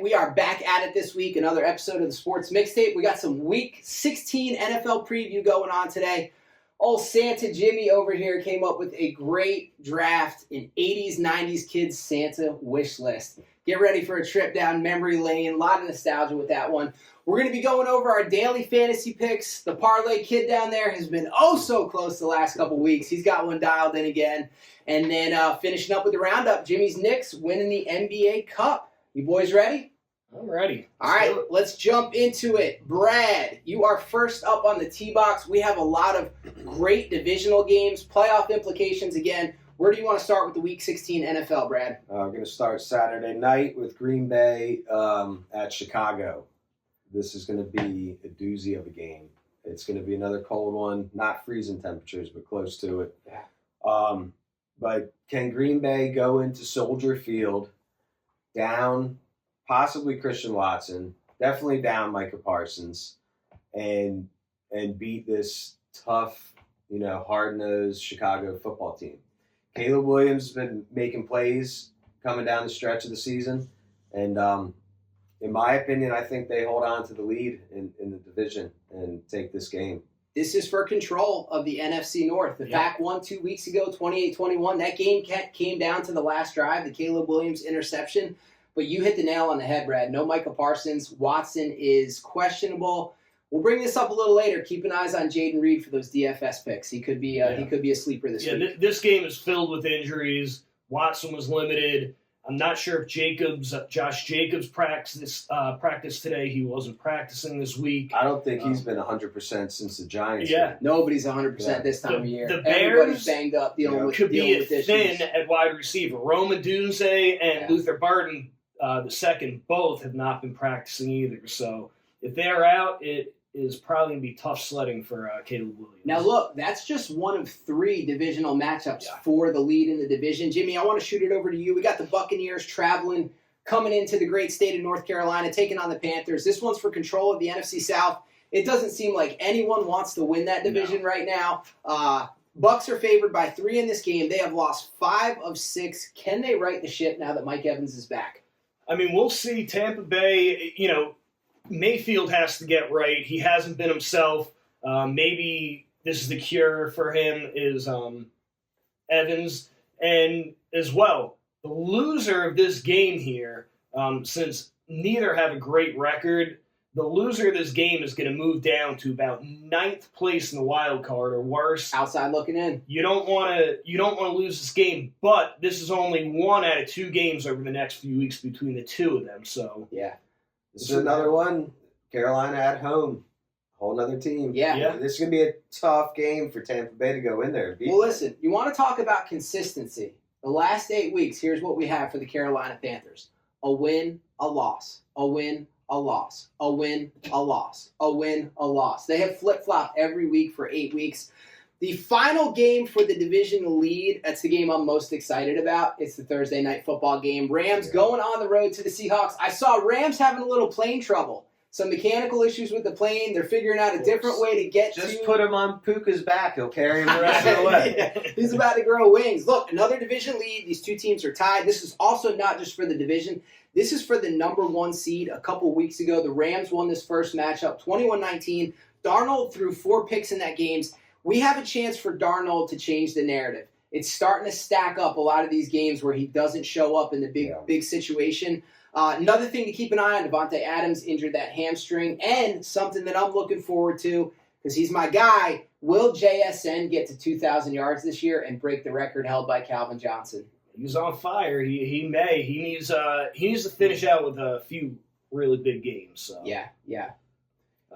We are back at it this week. Another episode of the Sports Mixtape. We got some Week 16 NFL preview going on today. Old Santa Jimmy over here came up with a great draft in 80s, 90s kids Santa wish list. Get ready for a trip down memory lane. A lot of nostalgia with that one. We're going to be going over our daily fantasy picks. The parlay kid down there has been oh so close the last couple weeks. He's got one dialed in again. And then finishing up with the roundup, Jimmy's Knicks winning the NBA Cup. You boys ready? I'm ready. All right, let's jump into it. Brad, you are first up on the tee box. We have a lot of great divisional games, playoff implications again. Where do you want to start with the Week 16 NFL, Brad? We're going to start Saturday night with Green Bay at Chicago. This is going to be a doozy of a game. It's going to be another cold one, not freezing temperatures, but close to it. Yeah. But can Green Bay go into Soldier Field down possibly Christian Watson, definitely down Micah Parsons, and beat this tough, hard-nosed Chicago football team? Caleb Williams has been making plays coming down the stretch of the season, and in my opinion, I think they hold on to the lead in the division and take this game. This is for control of the NFC North. The Pack won 2 weeks ago, 28-21. That game came down to the last drive, the Caleb Williams interception. But you hit the nail on the head, Brad. No Micah Parsons. Watson is questionable. We'll bring this up a little later. Keep an eye on Jaden Reed for those DFS picks. He could be a sleeper this week. This game is filled with injuries. Watson was limited. I'm not sure if Josh Jacobs practiced today. He wasn't practicing this week. I don't think he's been 100% since the Giants. Yeah, nobody's 100% this time of year. The Bears Everybody's banged up dealing with could be issues. thin at wide receiver. Roman Dunze and Luther Burden, the second, both have not been practicing either. So if they're out, it is probably going to be tough sledding for Caleb Williams. Now, look, that's just one of 3 divisional matchups for the lead in the division. Jimmy, I want to shoot it over to you. We got the Buccaneers traveling, coming into the great state of North Carolina, taking on the Panthers. This one's for control of the NFC South. It doesn't seem like anyone wants to win that division right now. Bucs are favored by 3 in this game. They have lost 5 of 6. Can they right the ship now that Mike Evans is back? I mean, we'll see. Tampa Bay, Mayfield has to get right. He hasn't been himself. Maybe this is the cure for him is Evans. And as well, the loser of this game here, since neither have a great record, the loser of this game is going to move down to about 9th place in the wild card or worse. Outside looking in. You don't want to lose this game, but this is only 1 out of 2 games over the next few weeks between the 2 of them. So yeah. This is another one. Carolina at home. Whole nother team. Yeah. This is going to be a tough game for Tampa Bay to go in there. Well, listen, you want to talk about consistency. The last 8 weeks, here's what we have for the Carolina Panthers. A win, a loss. A win, a loss. A win, a loss. A win, a loss. They have flip-flopped every week for 8 weeks. The final game for the division lead, that's the game I'm most excited about. It's the Thursday night football game. Rams going on the road to the Seahawks. I saw Rams having a little plane trouble. Some mechanical issues with the plane. They're figuring out a different way to get Just put him on Puka's back. He'll carry him the rest of the way. He's about to grow wings. Look, another division lead. These 2 teams are tied. This is also not just for the division. This is for the number 1 seed. A couple weeks ago, the Rams won this first matchup, 21-19. Darnold threw 4 picks in that game. We have a chance for Darnold to change the narrative. It's starting to stack up a lot of these games where he doesn't show up in the big situation. Another thing to keep an eye on, Devontae Adams injured that hamstring. And something that I'm looking forward to, because he's my guy, will JSN get to 2,000 yards this year and break the record held by Calvin Johnson? He's on fire. He may. He needs to finish out with a few really big games. So. Yeah.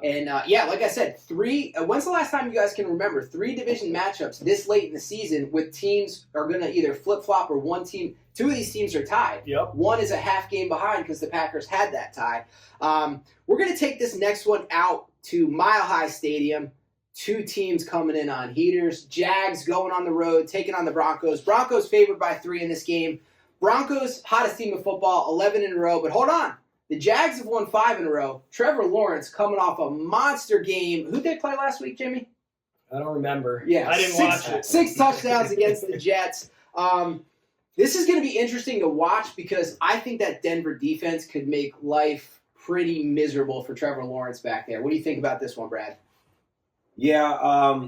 And, like I said, 3 when's the last time you guys can remember 3 division matchups this late in the season with teams are going to either flip-flop or 2 of these teams are tied. Yep. 1 is a half game behind because the Packers had that tie. We're going to take this next one out to Mile High Stadium. 2 teams coming in on heaters. Jags going on the road, taking on the Broncos. Broncos favored by 3 in this game. Broncos, hottest team of football, 11 in a row. But hold on. The Jags have won 5 in a row. Trevor Lawrence coming off a monster game. Who'd they play last week, Jimmy? I don't remember. Yeah, I didn't watch it. 6 touchdowns against the Jets. This is going to be interesting to watch because I think that Denver defense could make life pretty miserable for Trevor Lawrence back there. What do you think about this one, Brad? Yeah,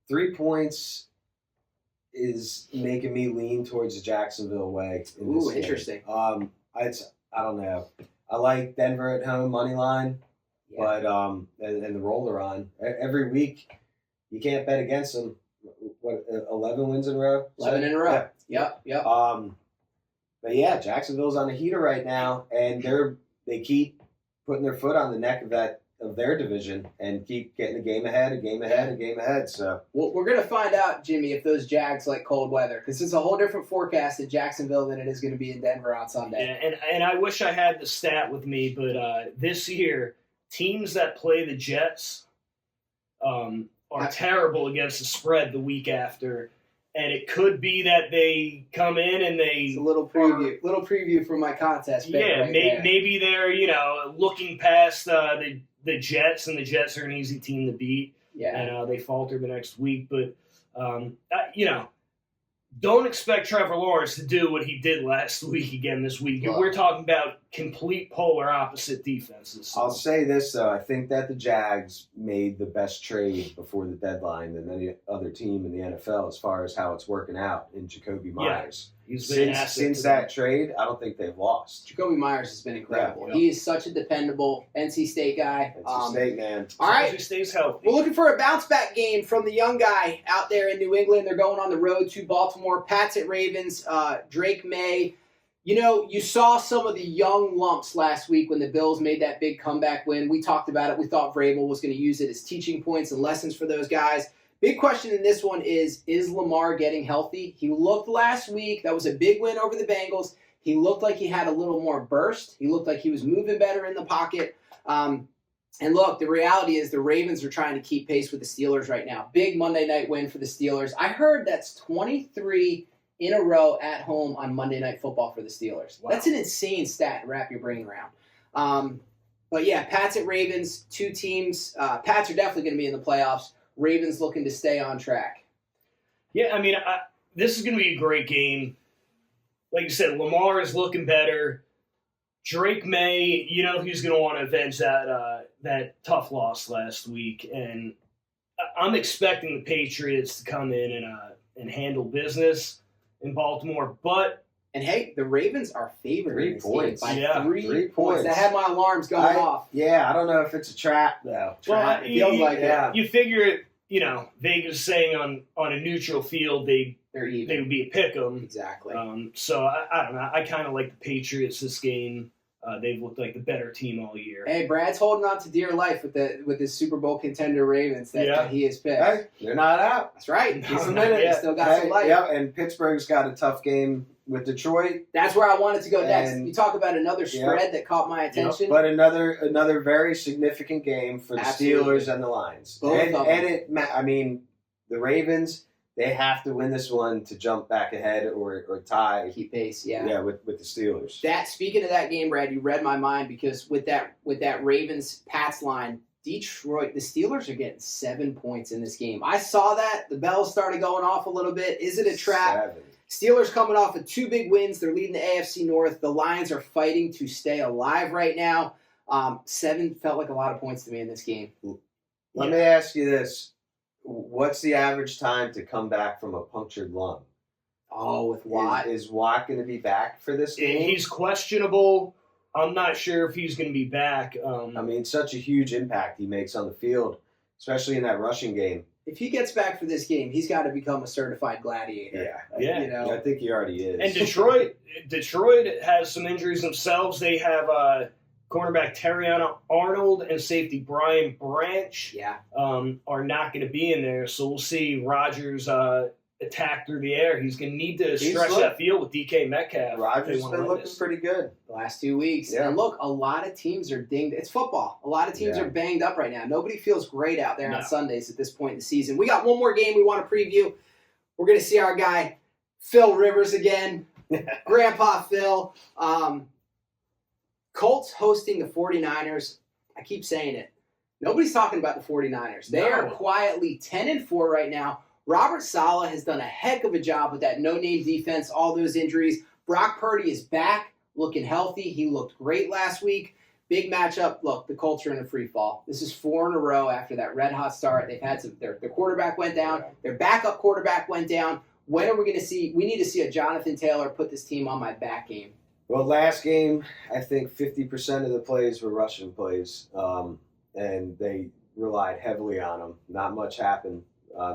3 points is making me lean towards the Jacksonville way. Ooh, interesting. I don't know. I like Denver at home money line, but and the roller on every week. You can't bet against them. What 11 wins in a row? 11 in a row. Yeah. Yep. But yeah, Jacksonville's on a heater right now, and they keep putting their foot on the neck of their division and keep getting a game ahead. So Well, we're going to find out, Jimmy, if those Jags like cold weather, because it's a whole different forecast in Jacksonville than it is going to be in Denver on Sunday. Yeah, and I wish I had the stat with me, but this year, teams that play the Jets are terrible against the spread the week after. And it could be that they come in and It's a little preview for my contest. Maybe they're looking past the Jets, and the Jets are an easy team to beat. Yeah, and they falter the next week. But don't expect Trevor Lawrence to do what he did last week again this week. Look. We're talking about complete polar opposite defenses. I'll say this, though. I think that the Jags made the best trade before the deadline than any other team in the NFL as far as how it's working out in Jacoby Myers. He's been an asset Since to them. that trade, I don't think they've lost. Jacoby Myers has been incredible. Yeah. He is such a dependable NC State guy. NC State, man. All As long as right. he stays healthy. We're looking for a bounce-back game from the young guy out there in New England. They're going on the road to Baltimore. Pats at Ravens. Drake May. You saw some of the young lumps last week when the Bills made that big comeback win. We talked about it. We thought Vrabel was going to use it as teaching points and lessons for those guys. Big question in this one is Lamar getting healthy? He looked last week. That was a big win over the Bengals. He looked like he had a little more burst. He looked like he was moving better in the pocket. And look, the reality is the Ravens are trying to keep pace with the Steelers right now. Big Monday night win for the Steelers. I heard that's 23 in a row at home on Monday Night Football for the Steelers. Wow. That's an insane stat to wrap your brain around. But yeah, Pats at Ravens, two teams. Pats are definitely going to be in the playoffs. Ravens looking to stay on track. Yeah, I mean, this is going to be a great game. Like you said, Lamar is looking better. Drake May, he's going to want to avenge that tough loss last week, and I'm expecting the Patriots to come in and handle business in Baltimore. And hey, the Ravens are favored 3 points by Yeah. 3 points. That had my alarms going off. Yeah, I don't know if it's a trap though. It feels like it. You figure, Vegas saying on a neutral field They're even. they would be a pick 'em. Exactly. So I don't know. I kind of like the Patriots this game. They've looked like the better team all year. Hey, Brad's holding on to dear life with his Super Bowl contender Ravens that he has picked. Hey, they're not out. That's right. No, He's a not minute. yet. He's still got some life. Yeah, and Pittsburgh's got a tough game with Detroit. That's where I wanted to go next. And- You talk about another spread that caught my attention. But another very significant game for the Absolutely. Steelers and the Lions. Both and of them. The Ravens, they have to win this one to jump back ahead or tie. Keep pace, with with the Steelers. Speaking of that game, Brad, you read my mind because with that Ravens Pats line, Detroit, the Steelers are getting 7 points in this game. I saw that. The bells started going off a little bit. Is it a trap? 7. Steelers coming off of 2 big wins. They're leading the AFC North. The Lions are fighting to stay alive right now. 7 felt like a lot of points to me in this game. Let me ask you this. What's the average time to come back from a punctured lung? Oh, with Watt. Is Watt going to be back for this game? He's questionable. I'm not sure if he's going to be back. Such a huge impact he makes on the field, especially in that rushing game. If he gets back for this game, he's got to become a certified gladiator. Yeah. I think he already is. And Detroit has some injuries themselves. They have cornerback Terrion Arnold and safety Brian Branch are not going to be in there. So we'll see Rodgers attack through the air. He's going to need to stretch that field with DK Metcalf. Rodgers has been looking pretty good the last 2 weeks. Yeah. And look, a lot of teams are dinged. It's football. A lot of teams are banged up right now. Nobody feels great out there on Sundays at this point in the season. We got one more game we want to preview. We're going to see our guy, Phil Rivers again. Grandpa Phil. Colts hosting the 49ers. I keep saying it. Nobody's talking about the 49ers. They are quietly 10-4 right now. Robert Saleh has done a heck of a job with that no-name defense, all those injuries. Brock Purdy is back, looking healthy. He looked great last week. Big matchup. Look, the Colts are in a free fall. This is 4 in a row after that red-hot start. They've had their quarterback went down. Their backup quarterback went down. When are we going to see – we need to see a Jonathan Taylor put this team on my back game. Well, last game, I think 50% of the plays were rushing plays, and they relied heavily on him. Not much happened.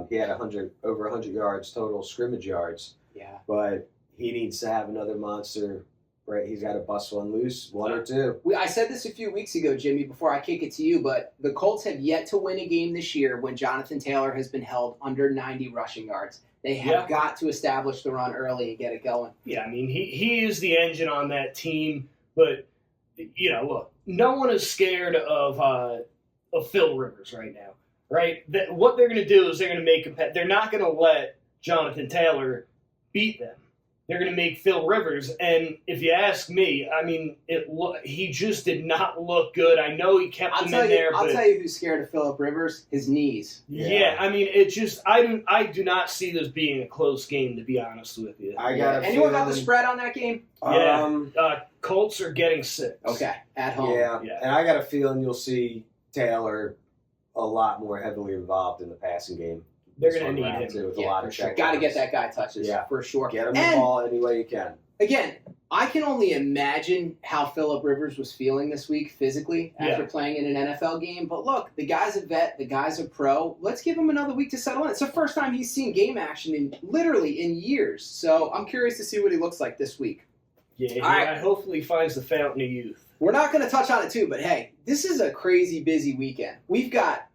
He had over 100 yards total scrimmage yards. Yeah. But he needs to have another monster. Right, he's got to bust one loose, one or two. I said this a few weeks ago, Jimmy, before I kick it to you, but the Colts have yet to win a game this year when Jonathan Taylor has been held under 90 rushing yards. They have got to establish the run early and get it going. Yeah, I mean, he is the engine on that team, but, look, no one is scared of Phil Rivers right now, right? What they're going to do is they're going to make they're not going to let Jonathan Taylor beat them. They're going to make Phil Rivers, and if you ask me, I mean, he just did not look good. I know he kept him in there. I'll tell you who's scared of Phillip Rivers: his knees. Yeah, I mean, it just I do not see this being a close game, to be honest with you. Anyone got the spread on that game? Yeah, Colts are getting 6. Okay, at home. Yeah, and I got a feeling you'll see Taylor a lot more heavily involved in the passing game. They're going to need him too, with a lot of check. Got to get that guy touches for sure. Get him the ball any way you can. Again, I can only imagine how Phillip Rivers was feeling this week physically after playing in an NFL game. But look, the guy's a vet. The guy's a pro. Let's give him another week to settle in. It's the first time he's seen game action literally in years. So I'm curious to see what he looks like this week. Yeah, all right. Hopefully he finds the fountain of youth. We're not going to touch on it too, but hey, this is a crazy busy weekend. We've got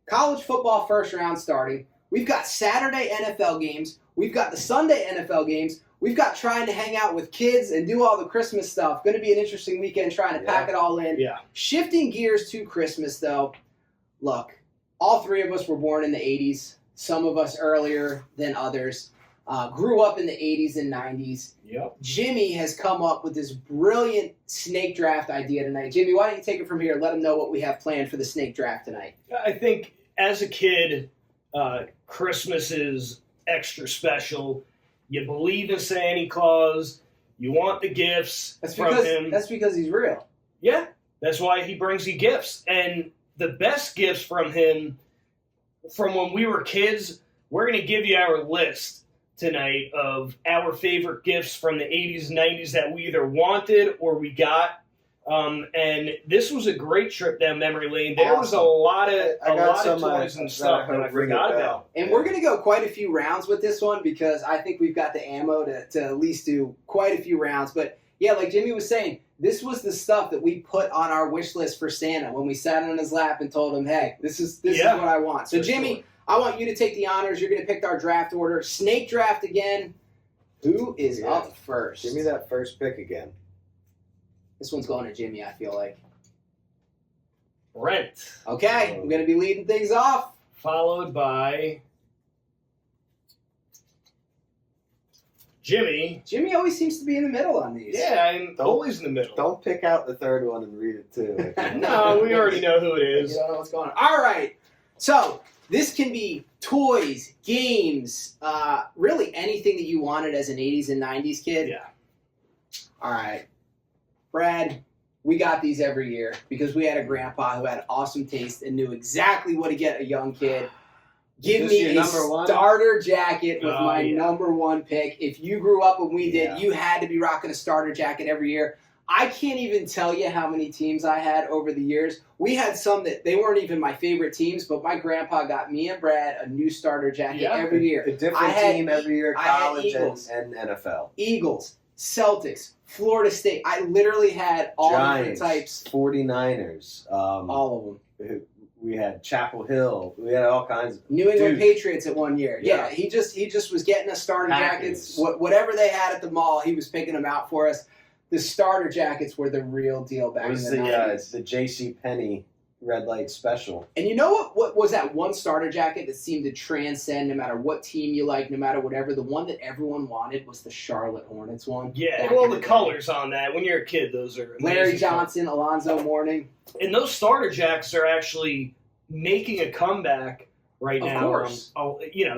college football first round starting. We've got Saturday NFL games. We've got the Sunday NFL games. We've got trying to hang out with kids and do all the Christmas stuff. Going to be an interesting weekend trying to pack it all in. Yeah. Shifting gears to Christmas, though. Look, all three of us were born in the 80s. Some of us earlier than others. Grew up in the 80s and 90s. Yep. Jimmy has come up with this brilliant snake draft idea tonight. Jimmy, why don't you take it from here? Let them know what we have planned for the snake draft tonight. I think as a kid, Christmas is extra special. You believe in Santa Claus. You want the gifts from him. That's because he's real. Yeah, that's why he brings you gifts. And the best gifts from him, from when we were kids, we're going to give you our list tonight of our favorite gifts from the 80s and 90s that we either wanted or we got. And this was a great trip down memory lane. There was a lot of toys and stuff that I forgot about. And we're going to go quite a few rounds with this one because I think we've got the ammo to at least do quite a few rounds. But yeah, like Jimmy was saying, this was the stuff that we put on our wish list for Santa when we sat on his lap and told him, hey, this is what I want. So Jimmy, I want you to take the honors. You're going to pick our draft order. Snake draft again. Who is up first? Give me that first pick again. This one's going to Jimmy, I feel like. Brent. Okay, I'm going to be leading things off. Followed by Jimmy. Jimmy always seems to be in the middle on these. Yeah, I'm always in the middle. Don't pick out the third one and read it too. No, we already know who it is. You don't know what's going on. All right. So this can be toys, games, really anything that you wanted as an 80s and 90s kid. Yeah. All right. Brad, we got these every year because we had a grandpa who had awesome taste and knew exactly what to get a young kid. Give me a starter jacket with my number one pick. If you grew up when we did, you had to be rocking a starter jacket every year. I can't even tell you how many teams I had over the years. We had some that they weren't even my favorite teams, but my grandpa got me and Brad a new starter jacket every year. A different team every year, college and NFL. Eagles, Celtics, Florida State. I literally had all Giants, different types. 49ers. All of them. We had Chapel Hill. We had all kinds of New England Patriots at one year. Yeah, he just was getting us starter jackets. Whatever they had at the mall, he was picking them out for us. The starter jackets were the real deal back in the 90s. The J.C. Penney Red Light Special. And you know what was that one starter jacket that seemed to transcend no matter what team you like, no matter whatever? The one that everyone wanted was the Charlotte Hornets one. Yeah, well, the colors on that, when you're a kid, those are amazing. Larry Johnson, Alonzo Mourning. And those starter jackets are actually making a comeback right Of now. course.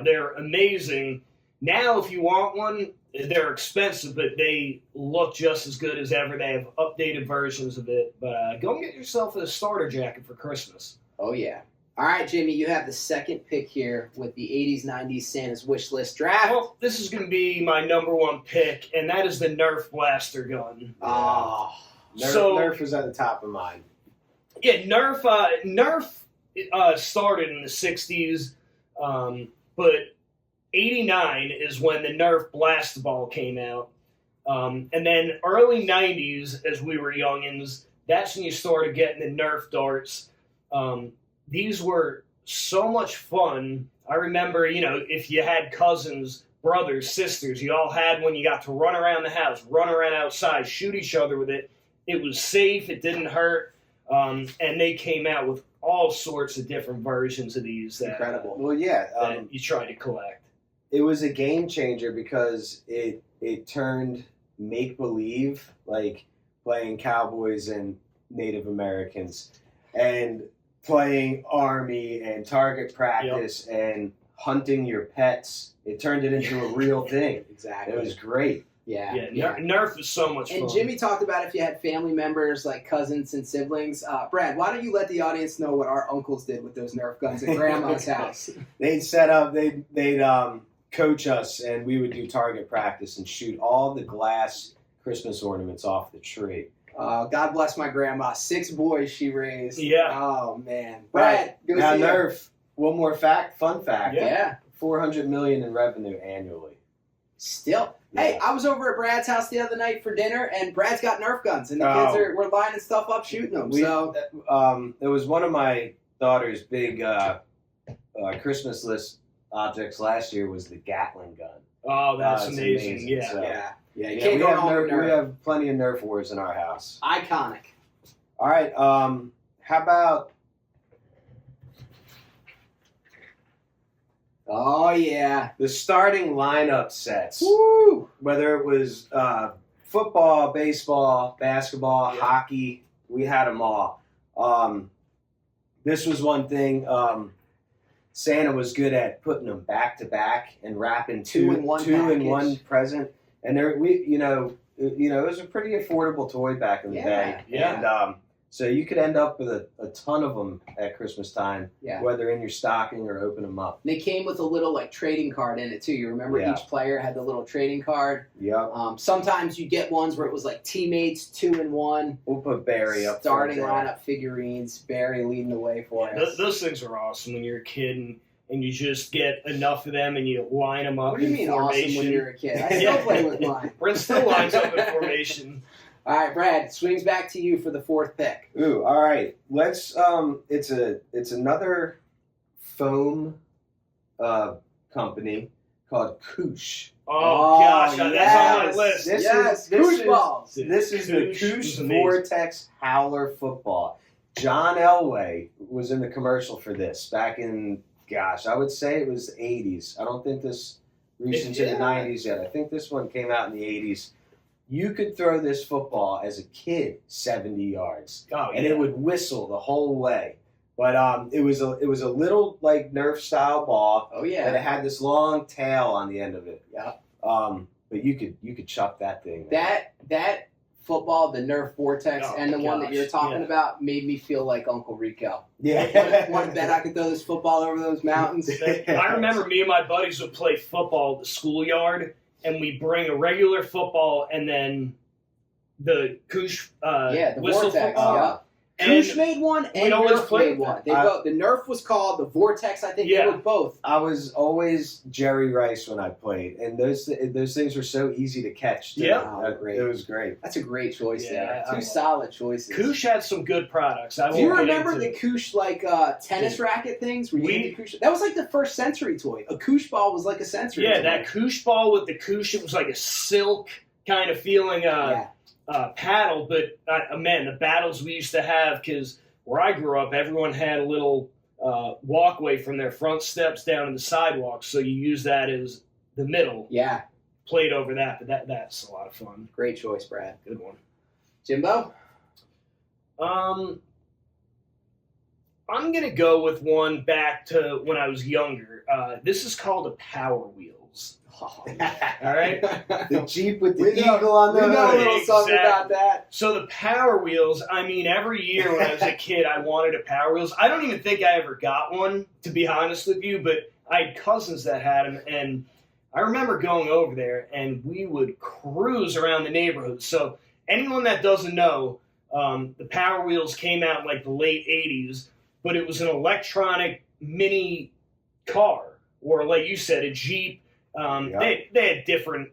They're amazing. Now, if you want one, they're expensive, but they look just as good as ever. They have updated versions of it. But go and get yourself a starter jacket for Christmas. Oh, yeah. All right, Jimmy, you have the second pick here with the 80s, 90s Santa's wish list draft. Well, this is going to be my number one pick, and that is the Nerf blaster gun. Oh, Nerf is at the top of mine. Yeah, Nerf started in the 60s, but 89 is when the Nerf blast ball came out. And then early 90s, as we were youngins, that's when you started getting the Nerf darts. These were so much fun. I remember, if you had cousins, brothers, sisters, you all had one. You got to run around the house, run around outside, shoot each other with it. It was safe. It didn't hurt. And they came out with all sorts of different versions of these. incredible. Well, yeah. That you try to collect. It was a game changer because it turned make-believe, like playing cowboys and Native Americans, and playing army and target practice and hunting your pets. It turned it into a real thing. Exactly. It was great. Yeah. Nerf is so much fun. And Jimmy talked about if you had family members like cousins and siblings. Brad, why don't you let the audience know what our uncles did with those Nerf guns at Grandma's house? They'd set up. They'd coach us, and we would do target practice and shoot all the glass Christmas ornaments off the tree. God bless my grandma. 6 boys she raised. Yeah. Oh man. Brad, go Now see her. Nerf. One more fun fact. Yeah. $400 million in revenue annually. Still. Yeah. Hey, I was over at Brad's house the other night for dinner, and Brad's got Nerf guns, and the kids were lining stuff up, shooting them. It was one of my daughter's big Christmas list objects last year was the Gatling gun. Oh, that's It's amazing. Yeah. So, yeah. You yeah, can't we go have wrong with Nerf. we have plenty of Nerf wars in our house. Iconic. All right. How about? Oh yeah. The starting lineup sets, Woo! whether it was football, baseball, basketball, hockey, we had them all. This was one thing. Santa was good at putting them back to back and wrapping two in one present. And there, it was a pretty affordable toy back in the day. Yeah. And so you could end up with a ton of them at Christmas time, whether in your stocking or open them up. They came with a little trading card in it too. You remember each player had the little trading card. Yep. Sometimes you get ones where it was like teammates 2 in 1. We'll put Barry up. Starting lineup figurines. Barry leading the way for us. Those things are awesome when you're a kid and you just get enough of them and you line them up What do you mean formation. awesome when you're a kid? I still play with mine. Brent still lines up in formation. All right, Brad, swings back to you for the 4th pick. Ooh, all right. Let's. It's another foam company called Koosh. Oh gosh, that's on my list. Koosh balls. This is the Koosh Koosh is amazing. Vortex Howler football. John Elway was in the commercial for this back in, I would say it was the 80s. I don't think this reached into the 90s yet. I think this one came out in the 80s. You could throw this football as a kid 70 yards, and it would whistle the whole way. But it was a little like Nerf style ball. Oh yeah. And it had this long tail on the end of it. Yeah. But you could chuck that thing. That football, the Nerf Vortex, and the one that you're talking about made me feel like Uncle Rico. Yeah. Want to bet I could throw this football over those mountains? I remember me and my buddies would play football at the schoolyard, and we bring a regular football and then the Koosh the whistle Vortex. football. Koosh made one and always Nerf played made one. that. They both. The Nerf was called the Vortex. I think they were both. I was always Jerry Rice when I played, and those things were so easy to catch. Too. It was great. That's a great choice there. I Two solid choices. Koosh had some good products. Do you remember the Koosh tennis racket things? Were you into Koosh? That was like the first sensory toy. A Koosh ball was like a sensory toy. Yeah, that Koosh ball with the Koosh, it was like a silk kind of feeling paddle. But man, the battles we used to have, because where I grew up, everyone had a little walkway from their front steps down to the sidewalk, so you use that as the middle. Yeah. Played over that, but that's a lot of fun. Great choice, Brad. Good one. Jimbo? I'm going to go with one back to when I was younger. This is called a Power Wheels. Oh, All right? The Jeep with the We know- eagle on the we know a hood. little something about Exactly. that. So the Power Wheels, I mean, every year when I was a kid, I wanted a Power Wheels. I don't even think I ever got one, to be honest with you, but I had cousins that had them, and I remember going over there, and we would cruise around the neighborhood. So anyone that doesn't know, the Power Wheels came out in like the late 80s, but it was an electronic mini car, or like you said, a Jeep. They had different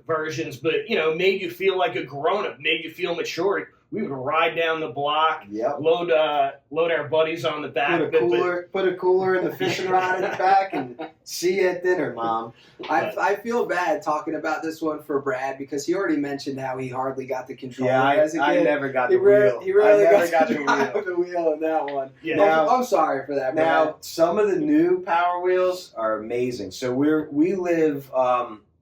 versions, but made you feel like a grown up, made you feel mature. We would ride down the block, Yep. load our buddies on the back. Put a cooler in the fishing rod in the back, and see you at dinner, Mom. I feel bad talking about this one for Brad because he already mentioned how he hardly got the controller Yeah, as a I kid. never got He the wheel. really I never got got to the drive wheel. the wheel in that one. Yeah. Now- I'm sorry for that, Brad. Now, some of the new Power Wheels are amazing. So we live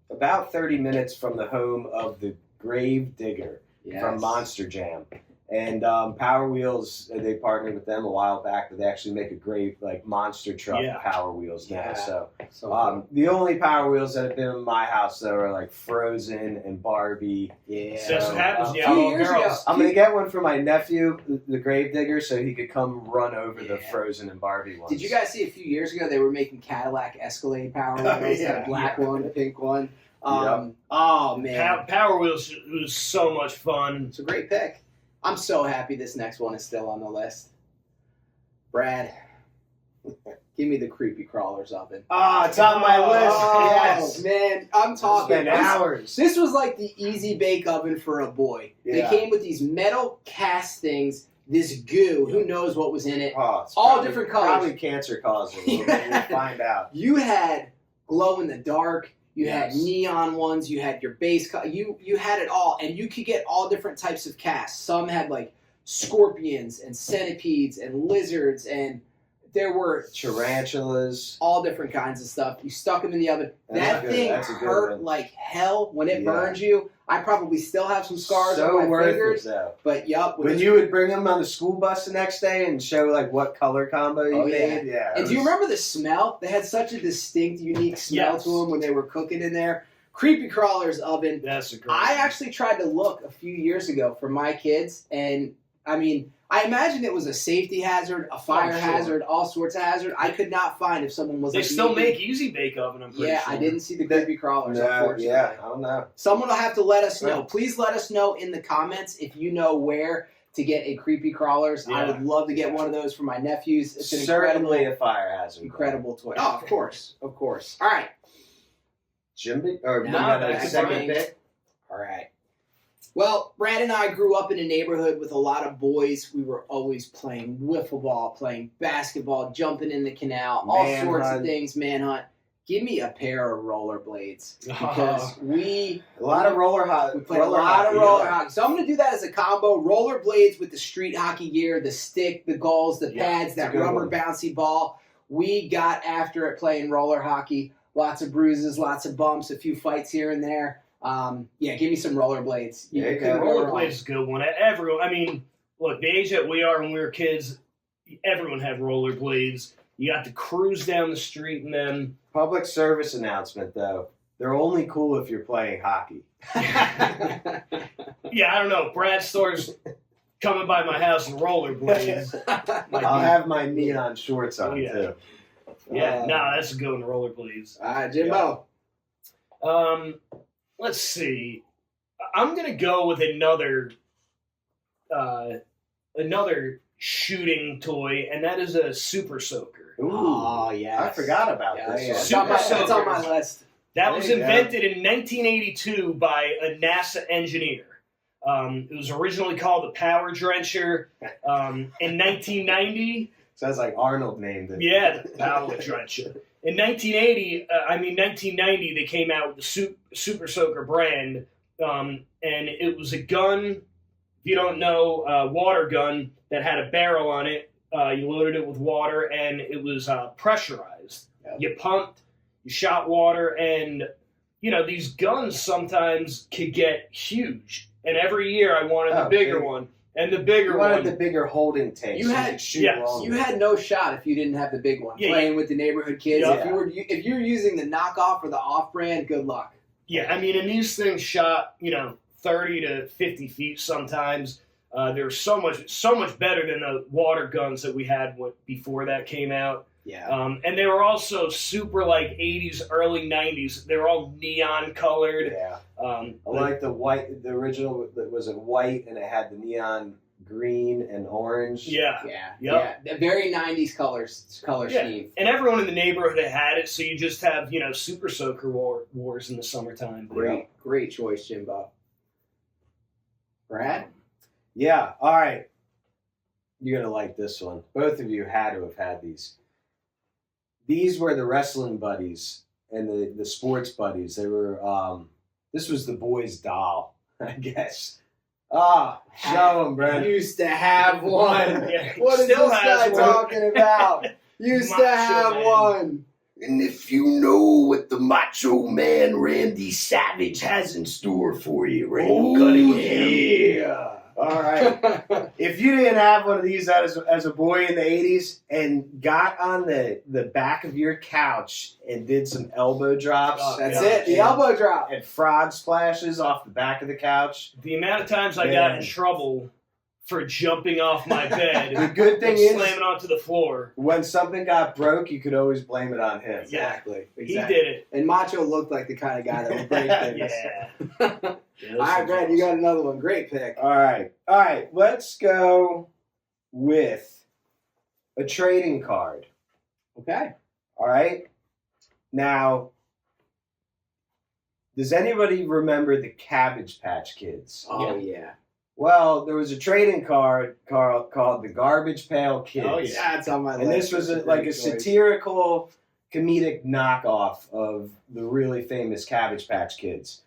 about 30 minutes from the home of the Grave Digger from Monster Jam. And Power Wheels, they partnered with them a while back, but they actually make a great monster truck Power Wheels now. Yeah. So So the only Power Wheels that have been in my house though are like Frozen and Barbie. yeah. That's what happens. um, Yeah, few little years girls. ago- I'm gonna get one for my nephew, the Grave Digger, so he could come run over the Yeah. Frozen and Barbie ones. Did you guys see a few years ago they were making Cadillac Escalade Power Wheels? yeah. That black one, the pink one. Yep. Oh man, Power Wheels was so much fun. it's a great pick. I'm so happy this next one is still on the list. Brad, give me the creepy crawlers oven. Oh, it's on my list. Oh Yes. man, I'm It's talking been this- hours. This was like the easy bake oven for a boy. Yeah. They came with these metal cast things, this goo. Who knows what was in it? Oh, it's All probably- different colors. Probably cancer causing. We'll find out. You had glow in the dark. You had Yes. neon ones. You had your base. You had it all, and you could get all different types of casts. Some had like scorpions and centipedes and lizards, and there were Tarantulas. all different kinds of stuff. You stuck them in the oven. That's That good. thing That's a good hurt one. like hell when it Yeah. burned you. I probably still have some scars So on my worth fingers. it though. But yup. with When this- you would bring them on the school bus the next day and show like what color combo you Oh, yeah. made, yeah. And do you remember the smell? They had such a distinct, unique smell Yes. to them when they were cooking in there. Creepy Crawlers oven. That's a great. I actually tried to look a few years ago for my kids, and I mean, I imagine it was a safety hazard, a fire sure. hazard, all sorts of hazard. I could not find if someone was They like, still "Maybe-" make Easy Bake Oven. I'm pretty Yeah, sure. I didn't see the creepy crawlers, No, unfortunately. yeah, I don't know. Someone will have to let us know. Yeah. Please let us know in the comments if you know where to get a creepy crawlers. I Yeah. would love to get one of those for my nephews. It's an Certainly incredible, a fire hazard. incredible toy. Oh, of course, of course. All right. Jimmy, or No, you got a that's second fine. pick? All right. Well, Brad and I grew up in a neighborhood with a lot of boys. We were always playing wiffle ball, playing basketball, jumping in the canal, all sorts of Manhunt. things, manhunt. Give me a pair of rollerblades because we A lot of roller hockey. played a lot of roller hockey. So I'm going to do that as a combo. Rollerblades with the street hockey gear, the stick, the goals, the Yeah, pads, it's a that good rubber one. bouncy ball. We got after it playing roller hockey. Lots of bruises, lots of bumps, a few fights here and there. Yeah, give me some rollerblades. There you couldn't go. go wrong. Rollerblades is a good one. Everyone, I mean, look, the age that we are when we were kids, everyone had rollerblades. You got to cruise down the street in them. Public service announcement, though. They're only cool if you're playing hockey. Yeah, I don't know. Brad Store's coming by my house in rollerblades. I'll have my neon shorts on, Yeah. too. Yeah, that's a good one, rollerblades. All right, Jimbo. Let's see. I'm gonna go with another shooting toy, and that is a Super Soaker. Ooh, Oh, yes. I forgot about Yeah, this yeah. one. It's on my- Super it's on my Soakers. list. That There was you go. invented in 1982 by a NASA engineer. It was originally called the Power Drencher. In 1990, Sounds like Arnold named it. yeah, the Power Drencher. In 1990, they came out with the Super Soaker brand, and it was a gun. If you don't know, water gun that had a barrel on it. You loaded it with water, and it was pressurized. Yep. You pumped, you shot water, and these guns sometimes could get huge. And every year I wanted the Oh, bigger big. one. And the bigger You wanted one. the bigger holding tank. You so had- could shoot yes, longer. You had no shot if you didn't have the big one. Yeah, Playing with the neighborhood kids. Yeah. If you're using the knockoff or the off-brand, good luck. Yeah, I mean, and these things shot, 30 to 50 feet sometimes. They're so much better than the water guns that we had before that came out. Yeah. And they were also super like 80s, early 90s. They were all neon colored. Yeah. I But- like the white. The original was it white and it had the neon green and orange. yeah. Yeah. Yep. Yeah. The very 90s color Yeah. scheme. And everyone in the neighborhood had it, so you just have, Super Soaker wars in the summertime. Great choice, Jimbo. Brad? Yeah. All right. You're gonna like this one. Both of you had to have had these. These were the wrestling buddies and the sports buddies. They were. This was the boys' doll, I guess. Show them, Brad. Used to have one. Yeah, What is still this has guy one. talking about? Used to Macho have Man. one. And if you know what the Macho Man Randy Savage has in store for you, Randall Cunningham. Yeah. All right. If you didn't have one of these as a boy in the 80s and got on the back of your couch and did some elbow drops That's Yeah. it. The elbow drop. and frog splashes off the back of the couch, The amount of times I got Man. in trouble for jumping off my the bed good thing and is slamming onto the floor. when something got broke, you could always blame it on him. Exactly. He did it. And Macho looked like the kind of guy that would break things. Yeah. All right, Brad, you got another one. Great pick. All right. Let's go with a trading card. Okay. All right. Now, does anybody remember the Cabbage Patch Kids? Oh, yeah. Well, there was a trading card called the Garbage Pail Kids. Oh, yeah. That's on my list. And this was That's like a great choice. satirical, comedic knockoff of the really famous Cabbage Patch Kids.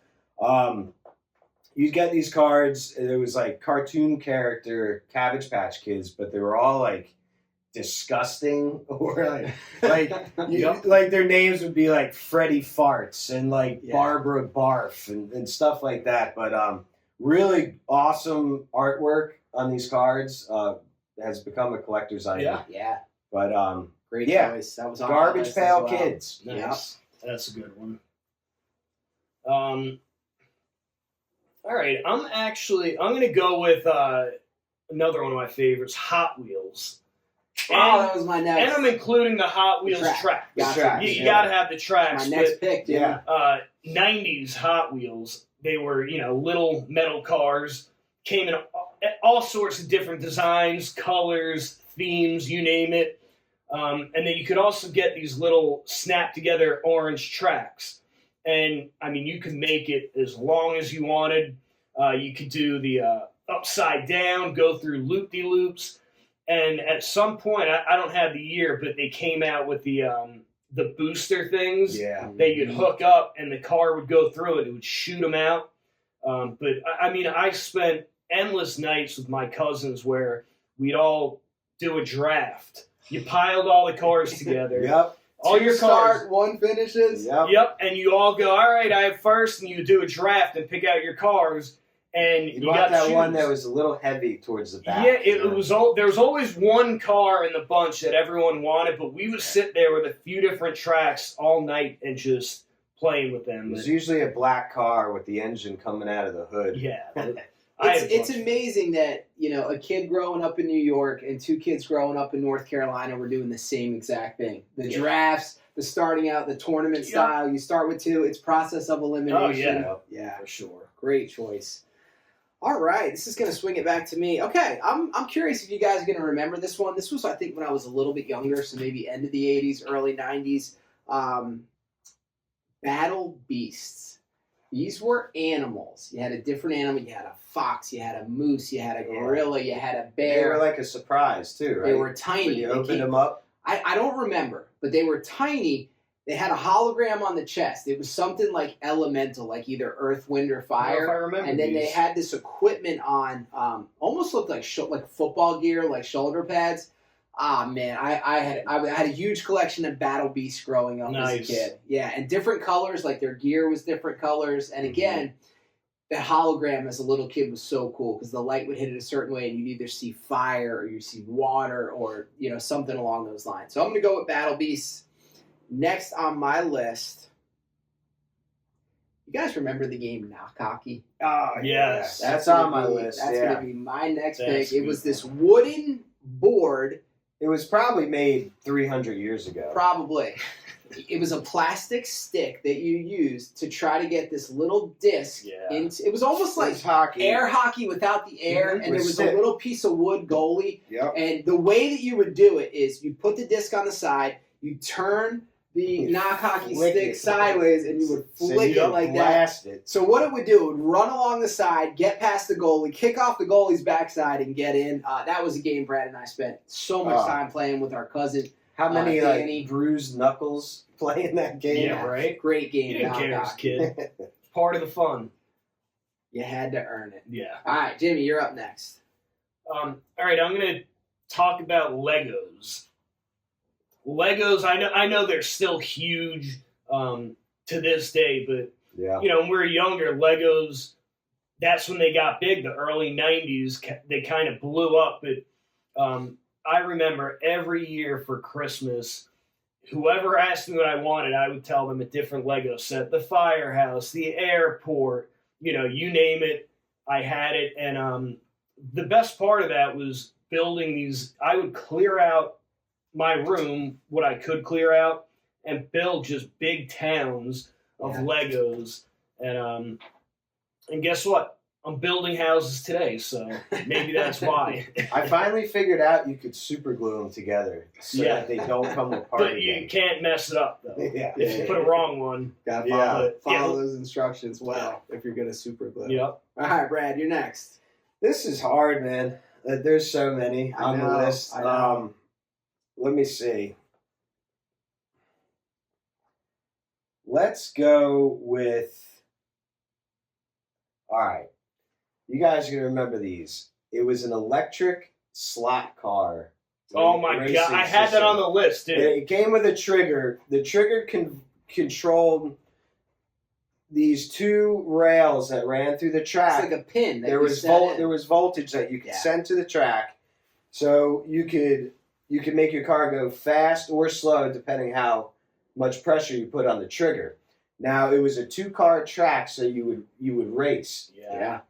You'd get these cards. There was like cartoon character Cabbage Patch Kids, but they were all like disgusting or like their names would be like Freddy Farts and like Yeah. Barbara Barf and stuff like that. But really awesome artwork on these cards. Has become a collector's item. Yeah. Yeah. But Great Yeah. choice. That was on my Garbage list Pail as well. Kids. Nice. That's a good one. All right, I'm going to go with another one of my favorites, Hot Wheels. Oh, that was my next. And I'm including the Hot Wheels track. Gotcha. Track. You Yeah. got to have the tracks. My next pick, dude. Yeah. 90s Hot Wheels, they were, little metal cars, came in all sorts of different designs, colors, themes, you name it. And then you could also get these little snap-together orange tracks. And, I mean, you could make it as long as you wanted. You could do the upside down, go through loop-de-loops. And at some point, I don't have the year, but they came out with the booster things Yeah. that you'd hook up, and the car would go through it. It would shoot them out. But, I mean, I spent endless nights with my cousins where we'd all do a draft. You piled all the cars together. Yep. All Two your start, cars. one finishes. Yep. Yep, and you all go, all right, I have first, and you do a draft and pick out your cars, and You you want got that one shoes. that was a little heavy towards the back. Yeah, it was. There was always one car in the bunch that everyone wanted, but we would sit there with a few different tracks all night and just playing with It them. was usually a black car with the engine coming out of the hood. Yeah, I had It's fun. amazing that, a kid growing up in New York and two kids growing up in North Carolina were doing the same exact thing. The Yeah. drafts, the starting out, the tournament Yep. style. You start with two. It's process of elimination. Oh, Yeah, for sure. great choice. All right, this is going to swing it back to me. Okay, I'm curious if you guys are going to remember this one. This was, I think, when I was a little bit younger, so maybe end of the 80s, early 90s. Battle Beasts. These were animals. You had a different animal. You had a fox. You had a moose. You had a gorilla. You had a They bear. were like a surprise too, right? They were When tiny. you They opened came- them up. I don't remember, but they were tiny. They had a hologram on the chest. It was something like elemental, like either earth, wind, or I don't know if I fire. remember And then they these. had this equipment on, almost looked like like football gear, like shoulder pads. Ah man, I had a huge collection of Battle Beasts growing up as a Nice. kid. Yeah, and different colors, like their gear was different colors. And again, that hologram as a little kid was so cool because the light would hit it a certain way and you'd either see fire or you see water or something along those lines. So I'm going to go with Battle Beasts. Next on my list, you guys remember the game Knock Hockey? Oh, Yes. That's on my list. That's yeah. going to be my next That's pick. It was this wooden board, It was probably made 300 years ago. probably. It was a plastic stick that you used to try to get this little disc Yeah. into. It was almost It like was hockey. air hockey without the air, Mhm. and there With was stick. a little piece of wood goalie. Yep. And the way that you would do it is you put the disc on the side, you turn the You knock hockey flick stick it. sideways, and you would So flick you it like that. blast it. So what it would do, it would run along the side, get past the goalie, kick off the goalie's backside, and get in. That was a game Brad and I spent so much time playing with our cousin. How many Danny. bruised knuckles playing that game? Yeah, right? Great game. You didn't knock care as a hockey. kid. Part of the fun. You had to earn it. Yeah. All right, Jimmy, you're up next. All right, I'm going to talk about Legos. Legos, I know they're still huge to this day, but Yeah. when we were younger, Legos, that's when they got big. The early 90s, they kind of blew up. But I remember every year for Christmas, whoever asked me what I wanted, I would tell them a different Lego set. The firehouse, the airport, you name it, I had it. And the best part of that was building these. I would clear out my room, what I could clear out, and build just big towns of Yeah. Legos. And guess what? I'm building houses today, so maybe that's why. I finally figured out you could super glue them together so Yeah. that they don't come apart But you again. can't mess it up, though. Yeah. If you put a wrong one. Got to Yeah. follow those instructions well if you're going to super glue. Yep. All right, Brad, you're next. This is hard, man. There's so many I on know, the list. I know. Let me see. Let's go with. All right. You guys are going to remember these. It was an electric slot car. Oh, my racing God. I had that system. on the list, dude. It came with a trigger. The trigger controlled these two rails that ran through the track. It's like a pin. That There you was set in. there was voltage that you could Yeah. send to the track, so you could make your car go fast or slow depending how much pressure you put on the trigger. Now it was a 2-car track, so you would race, Yeah.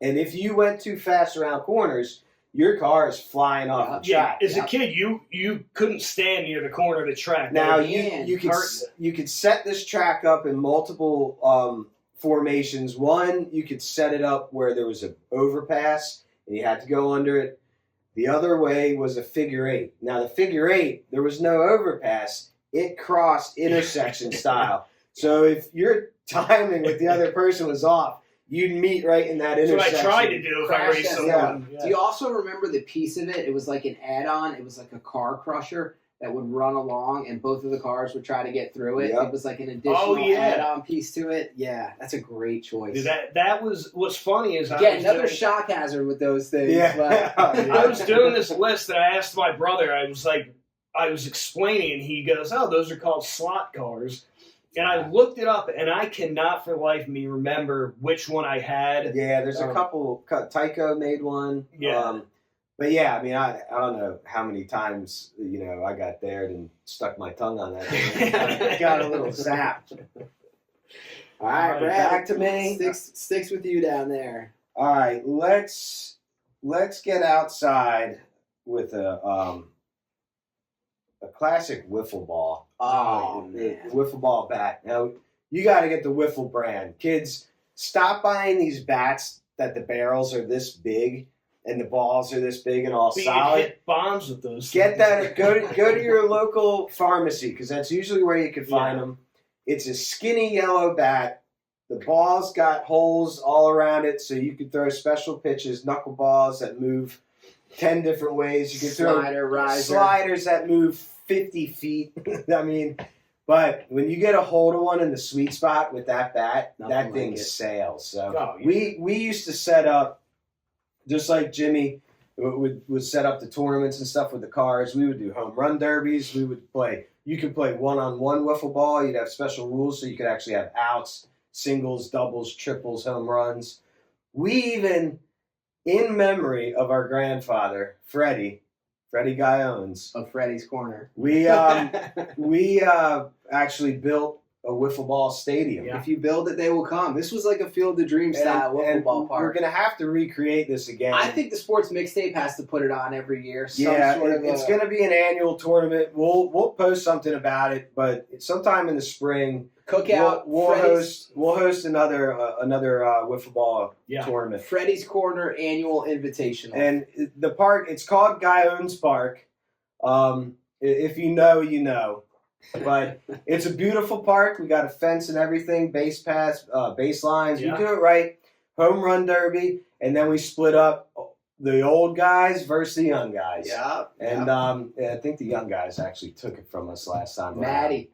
and if you went too fast around corners, your car is flying off the Yeah, track. as a kid, you couldn't stand near the corner of the track. Now That you could hurt you could set this track up in multiple formations. One, you could set it up where there was an overpass and you had to go under it. The other way was a figure eight. Now the figure eight, there was no overpass. It crossed intersection style. So if your timing with the other person was off, you'd meet right in that That's what intersection. I tried to do if I Crash raced test. someone. Do you also remember the piece of it? It was like an add-on. It was like a car crusher that would run along, and both of the cars would try to get through it. Yep. It was like an additional yeah. add-on piece to it. Yeah, that's a great choice. Dude, that was what's funny is I Again, was another doing- shock hazard with those things. Yeah. but- I was doing this list and I asked my brother, I was explaining, and he goes, "Oh, those are called slot cars." And I looked it up, and I cannot for the life of me remember which one I had. Yeah, there's a couple. Tyco made one. Yeah. But yeah, I mean, I don't know how many times I got there and stuck my tongue on that. Got a little zapped. All right, All right, Brad. back to me. Sticks with you down there. All right, let's get outside with a classic wiffle ball. Oh, The man. wiffle ball bat. Now you got to get the wiffle brand. Kids, stop buying these bats that the barrels are this big and the balls are this big and all But you solid. hit bombs with those. Get things. that. Go to your local pharmacy because that's usually where you can find Yeah. them. It's a skinny yellow bat. The ball's got holes all around it, so you can throw special pitches, knuckleballs that move 10 different ways. You can throw Slider, riser. sliders that move 50 feet. I mean, but when you get a hold of one in the sweet spot with that bat, Nothing that like thing it. sails. So Oh, yeah. we used to set up, just like Jimmy would set up the tournaments and stuff with the cars. We would do home run derbies. We would play. You could play one-on-one wiffle ball. You'd have special rules so you could actually have outs. singles, doubles, triples, home runs. We even, in memory of our grandfather, Freddie Guyons, Of Freddie's Corner. we actually built a wiffle ball stadium. Yeah. If you build it, they will come. This was like a Field of Dreams style wiffle ball We're park. gonna have to recreate this again. I think the sports mixtape has to put it on every year. It's going to be an annual tournament. We'll post something about it, but sometime in the spring, cookout. we'll host another wiffle ball Yeah. tournament. Freddie's Corner annual invitational. And the park, it's called Guyons Park. If you know, you know. But it's a beautiful park. We got a fence and everything, base paths, baselines. Yeah. We do it right. Home run derby, and then we split up the old guys versus the young guys. Yeah. And I think the young guys actually took it from us last time. Maddie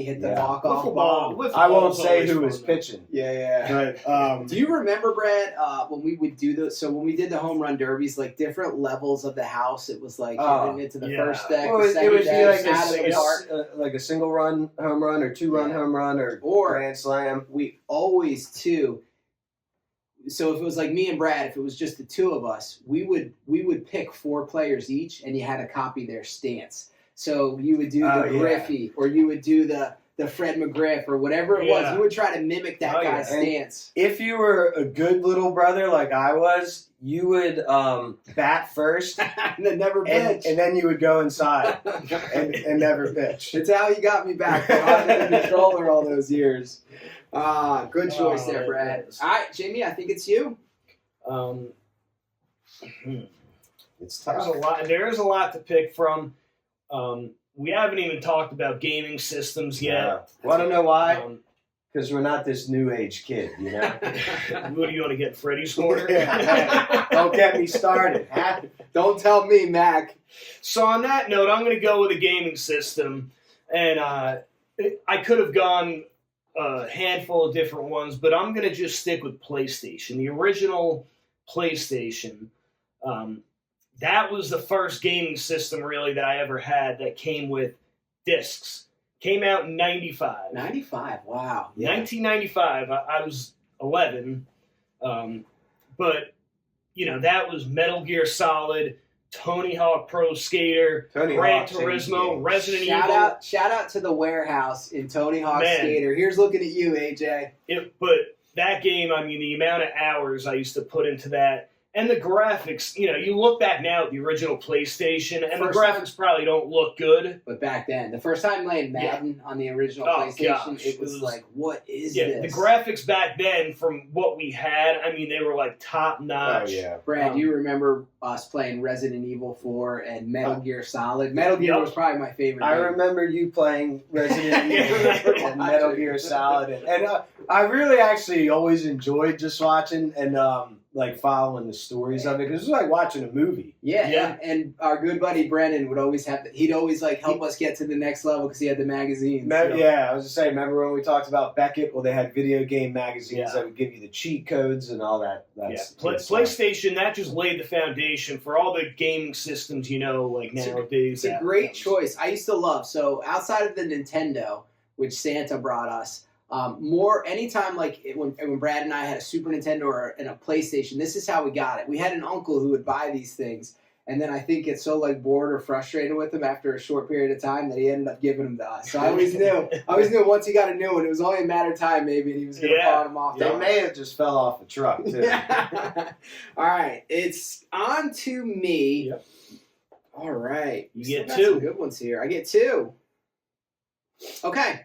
hit the Yeah. walk-off Wiffle bomb. ball. I won't Wiffle ball's say always who fun, was though. pitching. Yeah. But Do you remember, Brad, when we would do those? So when we did the home run derbies, like different levels of the house, it was like getting into the yeah. first deck, well, the it second would be deck, like out of the park. like a single run home run or 2-run Yeah. home run or grand slam. We always too. So if it was like me and Brad, if it was just the two of us, we would pick 4 players each, and you had to copy their stance. So you would do the Griffey, or you would do the Fred McGriff, or whatever it was. Yeah. You would try to mimic that Oh, yeah. guy's And stance. If you were a good little brother like I was, you would bat first, And then never pitch. and then you would go inside and never pitch. It's how he got me back behind the controller all those years. Good choice there, it Brad. is. All right, Jamie, I think it's you. It's There's tough. a lot. There is a lot to pick from. We haven't even talked about gaming systems yet. Want to know why? Um, Because we're not this new age kid, you know. what do you want to get, Freddy's Corner? Don't get me started. Don't tell me, Mac. So on that note, I'm going to go with a gaming system, and I could have gone a handful of different ones, but I'm going to just stick with PlayStation. The original PlayStation. That was the first gaming system really that I ever had that came with discs. Came out in 95. 95, wow. 1995. I was 11. But, that was Metal Gear Solid, Tony Hawk Pro Skater, Tony Gran Hawk changed Turismo, games. Resident Evil. Shout out to the warehouse in Tony Hawk Man. Skater. Here's looking at you, AJ. But that game, the amount of hours I used to put into that, and the graphics, you look back now at the original PlayStation, and First the graphics probably don't look good. But back then, the first time playing Madden on the original Oh, PlayStation, gosh. it was like, what is Yeah, this? the graphics back then, from what we had, they were like top Oh notch. yeah. Brad, do you remember us playing Resident Evil 4 and Metal Gear Solid? Metal Gear Yep. was probably my favorite I game. remember you playing Resident Evil Yeah. and Metal Gear Solid, and I really actually always enjoyed just watching and following the stories of it because it was like watching a movie. Yeah, Yeah. And our good buddy Brennan would always he'd always help us get to the next level because he had the magazines. Yeah, I was just saying. Remember when we talked about Beckett? Well, they had video game magazines Yeah. that would give you the cheat codes and all that. Yeah, That's good stuff. PlayStation, that just laid the foundation for all the gaming systems, nowadays. It's a great choice. I used to love, so outside of the Nintendo, which Santa brought us, anytime when Brad and I had a Super Nintendo and a PlayStation, this is how we got it. We had an uncle who would buy these things, and then I think get so bored or frustrated with them after a short period of time that he ended up giving them to us. So I always knew once he got a new one, it was only a matter of time maybe, and he was going to pawn them off. They may have just fell off the truck too. All right, it's on to me. Yep. All right, You Still get got 2. some good ones here. I get 2. Okay,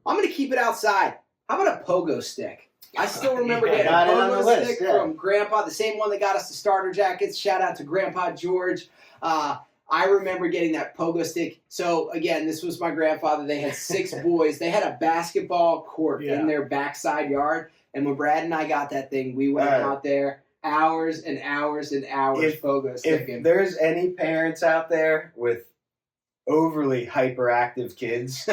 I'm going to keep it outside. How about a pogo stick? I still remember getting a Got it on the pogo list, stick yeah. from Grandpa, the same one that got us the starter jackets. Shout out to Grandpa George. I remember getting that pogo stick. So, again, this was my grandfather. They had 6 boys. They had a basketball court in their backside yard. And when Brad and I got that thing, we went out there hours and hours and hours pogo sticking. If there's any parents out there with overly hyperactive kids,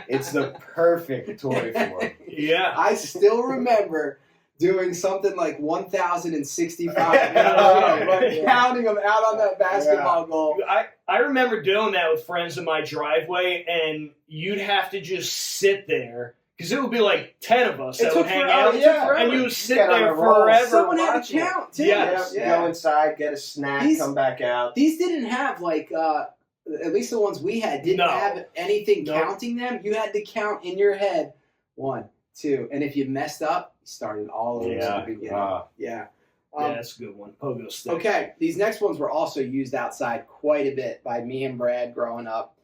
it's the perfect toy for them. Yeah. I still remember doing something like 1,065 counting them out on that basketball goal. I remember doing that with friends in my driveway, and you'd have to just sit there Because it would be like 10 of us It that took would hang forever. out, It took forever. and you would You sit get on there a roll. forever. Someone had to watching it. count too. Yes. Go inside, get a snack, These- come back out. These didn't have like at least the ones we had didn't No. have anything No. counting them. You had to count in your head 1, 2, and if you messed up, you started all over Yeah. at the beginning. Wow. Yeah. Yeah, that's a good one. Pogo stick. Okay, these next ones were also used outside quite a bit by me and Brad growing up.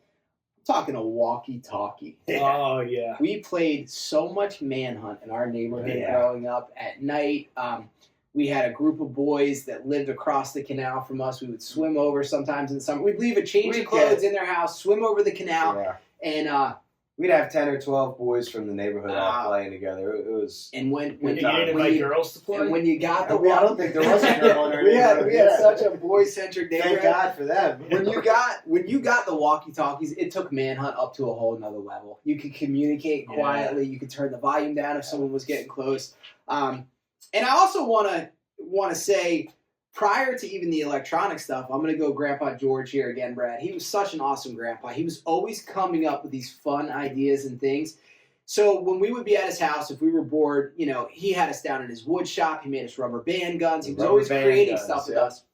I'm talking a walkie-talkie. Oh, yeah. We played so much manhunt in our neighborhood Yeah. growing up at night. We had a group of boys that lived across the canal from us. We would swim over sometimes in the summer. We'd leave a change of We'd clothes get- in their house, swim over the canal, Yeah. and We'd have 10 or 12 boys from the neighborhood all Wow. playing together. It was. when You Good time. didn't when invite you, girls to play? and when you got the I don't think there was a girl in our we had neighborhood. such a boy-centric Thank neighborhood. God for them. When you got the walkie-talkies, it took manhunt up to a whole nother level. You could communicate Yeah. quietly. You could turn the volume down if someone was getting close. And I also want to say, prior to even the electronic stuff, I'm going to go Grandpa George here again, Brad. He was such an awesome grandpa. He was always coming up with these fun ideas and things. So when we would be at his house, if we were bored, he had us down in his wood shop. He made us rubber band guns. He was Rubber always band creating guns, stuff with yeah. us.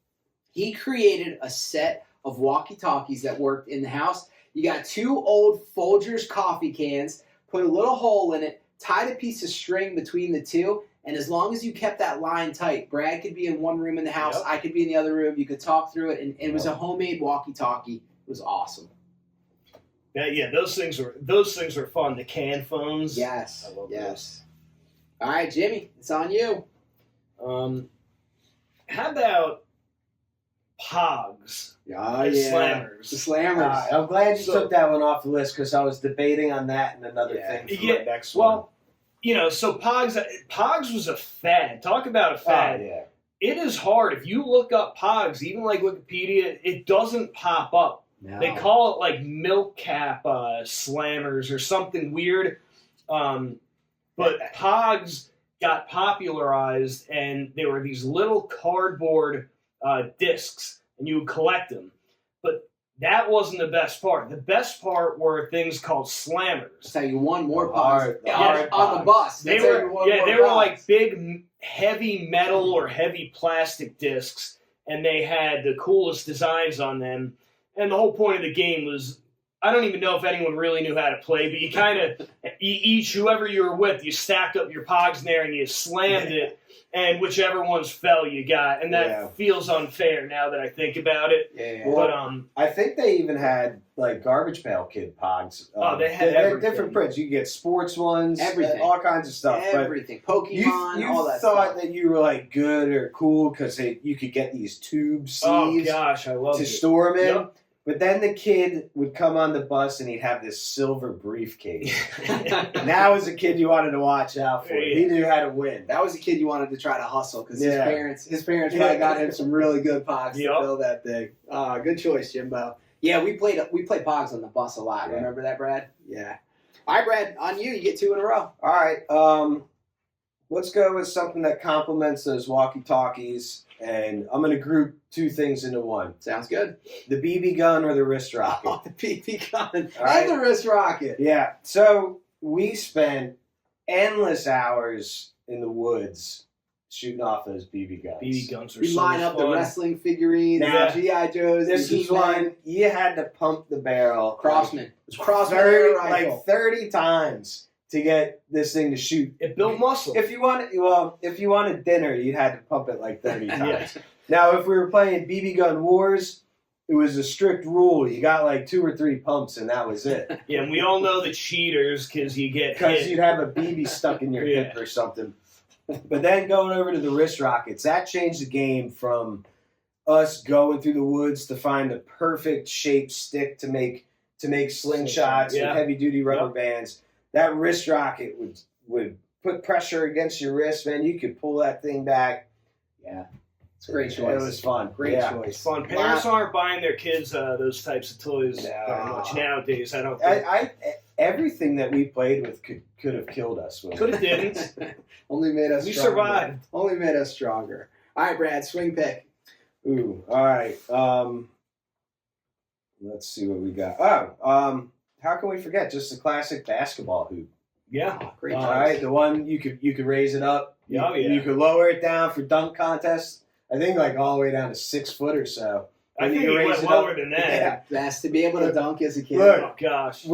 He created a set of walkie-talkies that worked in the house. You got 2 old Folgers coffee cans, put a little hole in it, tied a piece of string between the two, and as long as you kept that line tight, Brad could be in one room in the house, Yep. I could be in the other room, you could talk through it, and it was a homemade walkie-talkie. It was awesome. Yeah, those things were fun. The can phones. Yes. I love Yes. All right, Jimmy, it's on you. How about Pogs? Oh, and yeah. Slammers. The Slammers. I'm glad you So- took that one off the list because I was debating on that and another Yeah. thing for Yeah, my next one. Well, so Pogs was a fad. Talk about a Oh, fad. yeah. It is hard. If you look up Pogs, even like Wikipedia, it doesn't pop up. No. They call it like milk cap slammers or something weird. But Pogs got popularized, and there were these little cardboard discs, and you would collect them. But that wasn't the best part. The best part were things called slammers. That's how you won more The pods hard- the hard on the pods. bus. They That's how you were won more they were pods. like big, heavy metal or heavy plastic discs, and they had the coolest designs on them. And the whole point of the game was, I don't even know if anyone really knew how to play, but you kind of, each, whoever you were with, you stacked up your Pogs in there and you slammed it, and whichever ones fell, you got. And that Yeah. feels unfair now that I think think about it. Yeah. Well, But I think they even had like Garbage Pail Kid Pogs. They had they're everything. different prints. You get sports ones, Everything. all kinds of stuff. Everything. But you Pokemon, all that thought stuff. that you were like good or cool because you could get these tube oh sleeves gosh, I love to it. store them in. Yep. But then the kid would come on the bus and he'd have this silver briefcase. Now, as a kid, you wanted to watch out for it. He knew how to win. That was a kid you wanted to try to hustle because Yeah. his parents probably got him some really good pogs to Yep. fill that thing. Good choice, Jimbo. Yeah, we played pogs on the bus a lot. Yeah. Remember that, Brad? Yeah. All right, Brad, on you. You get 2 in a row. All right, let's go with something that complements those walkie-talkies, and I'm going to group 2 things into one: Sounds good. the BB gun or the wrist rocket. Oh, the BB gun All right. and the wrist rocket. Yeah, so we spent endless hours in the woods shooting off those BB guns. BB guns are We so line much up the fun. wrestling figurines, Now, the GI Joes. This the is He-Man. one you had to pump the barrel Crossman. It was Crossman 30, air rifle. like 30 times to get this thing to shoot. It built muscle. If you wanted dinner, you had to pump it like 30 times. Yeah. Now, if we were playing BB gun wars, it was a strict rule. You got like 2 or 3 pumps, and that was it. Yeah, and we all know the cheaters because you get Because hit. you'd have a BB stuck in your hip or something. But then going over to the wrist rockets, that changed the game from us going through the woods to find the perfect shaped stick to make slingshots Yeah. and heavy duty rubber bands. That wrist rocket would put pressure against your wrist, man. You could pull that thing back. Yeah. It's a great choice. It was fun. Great Yeah. choice. It's fun. Parents aren't buying their kids those types of toys No. very much nowadays. I don't think. I everything that we played with could have killed us. Could have didn't. Only made us We stronger. survived. Only made us stronger. All right, Brad, swing pick. Ooh, all right. Let's see what we got. Oh, how can we forget just the classic basketball hoop? Yeah. Oh, great All choice. right, the one you could raise it up. Oh, yeah. You could lower it down for dunk contests. I think like all the way down to 6 foot or so. I Then think you he raise went it lower up. than that. Yeah. Best to be able to dunk as a kid. Look. Oh, gosh.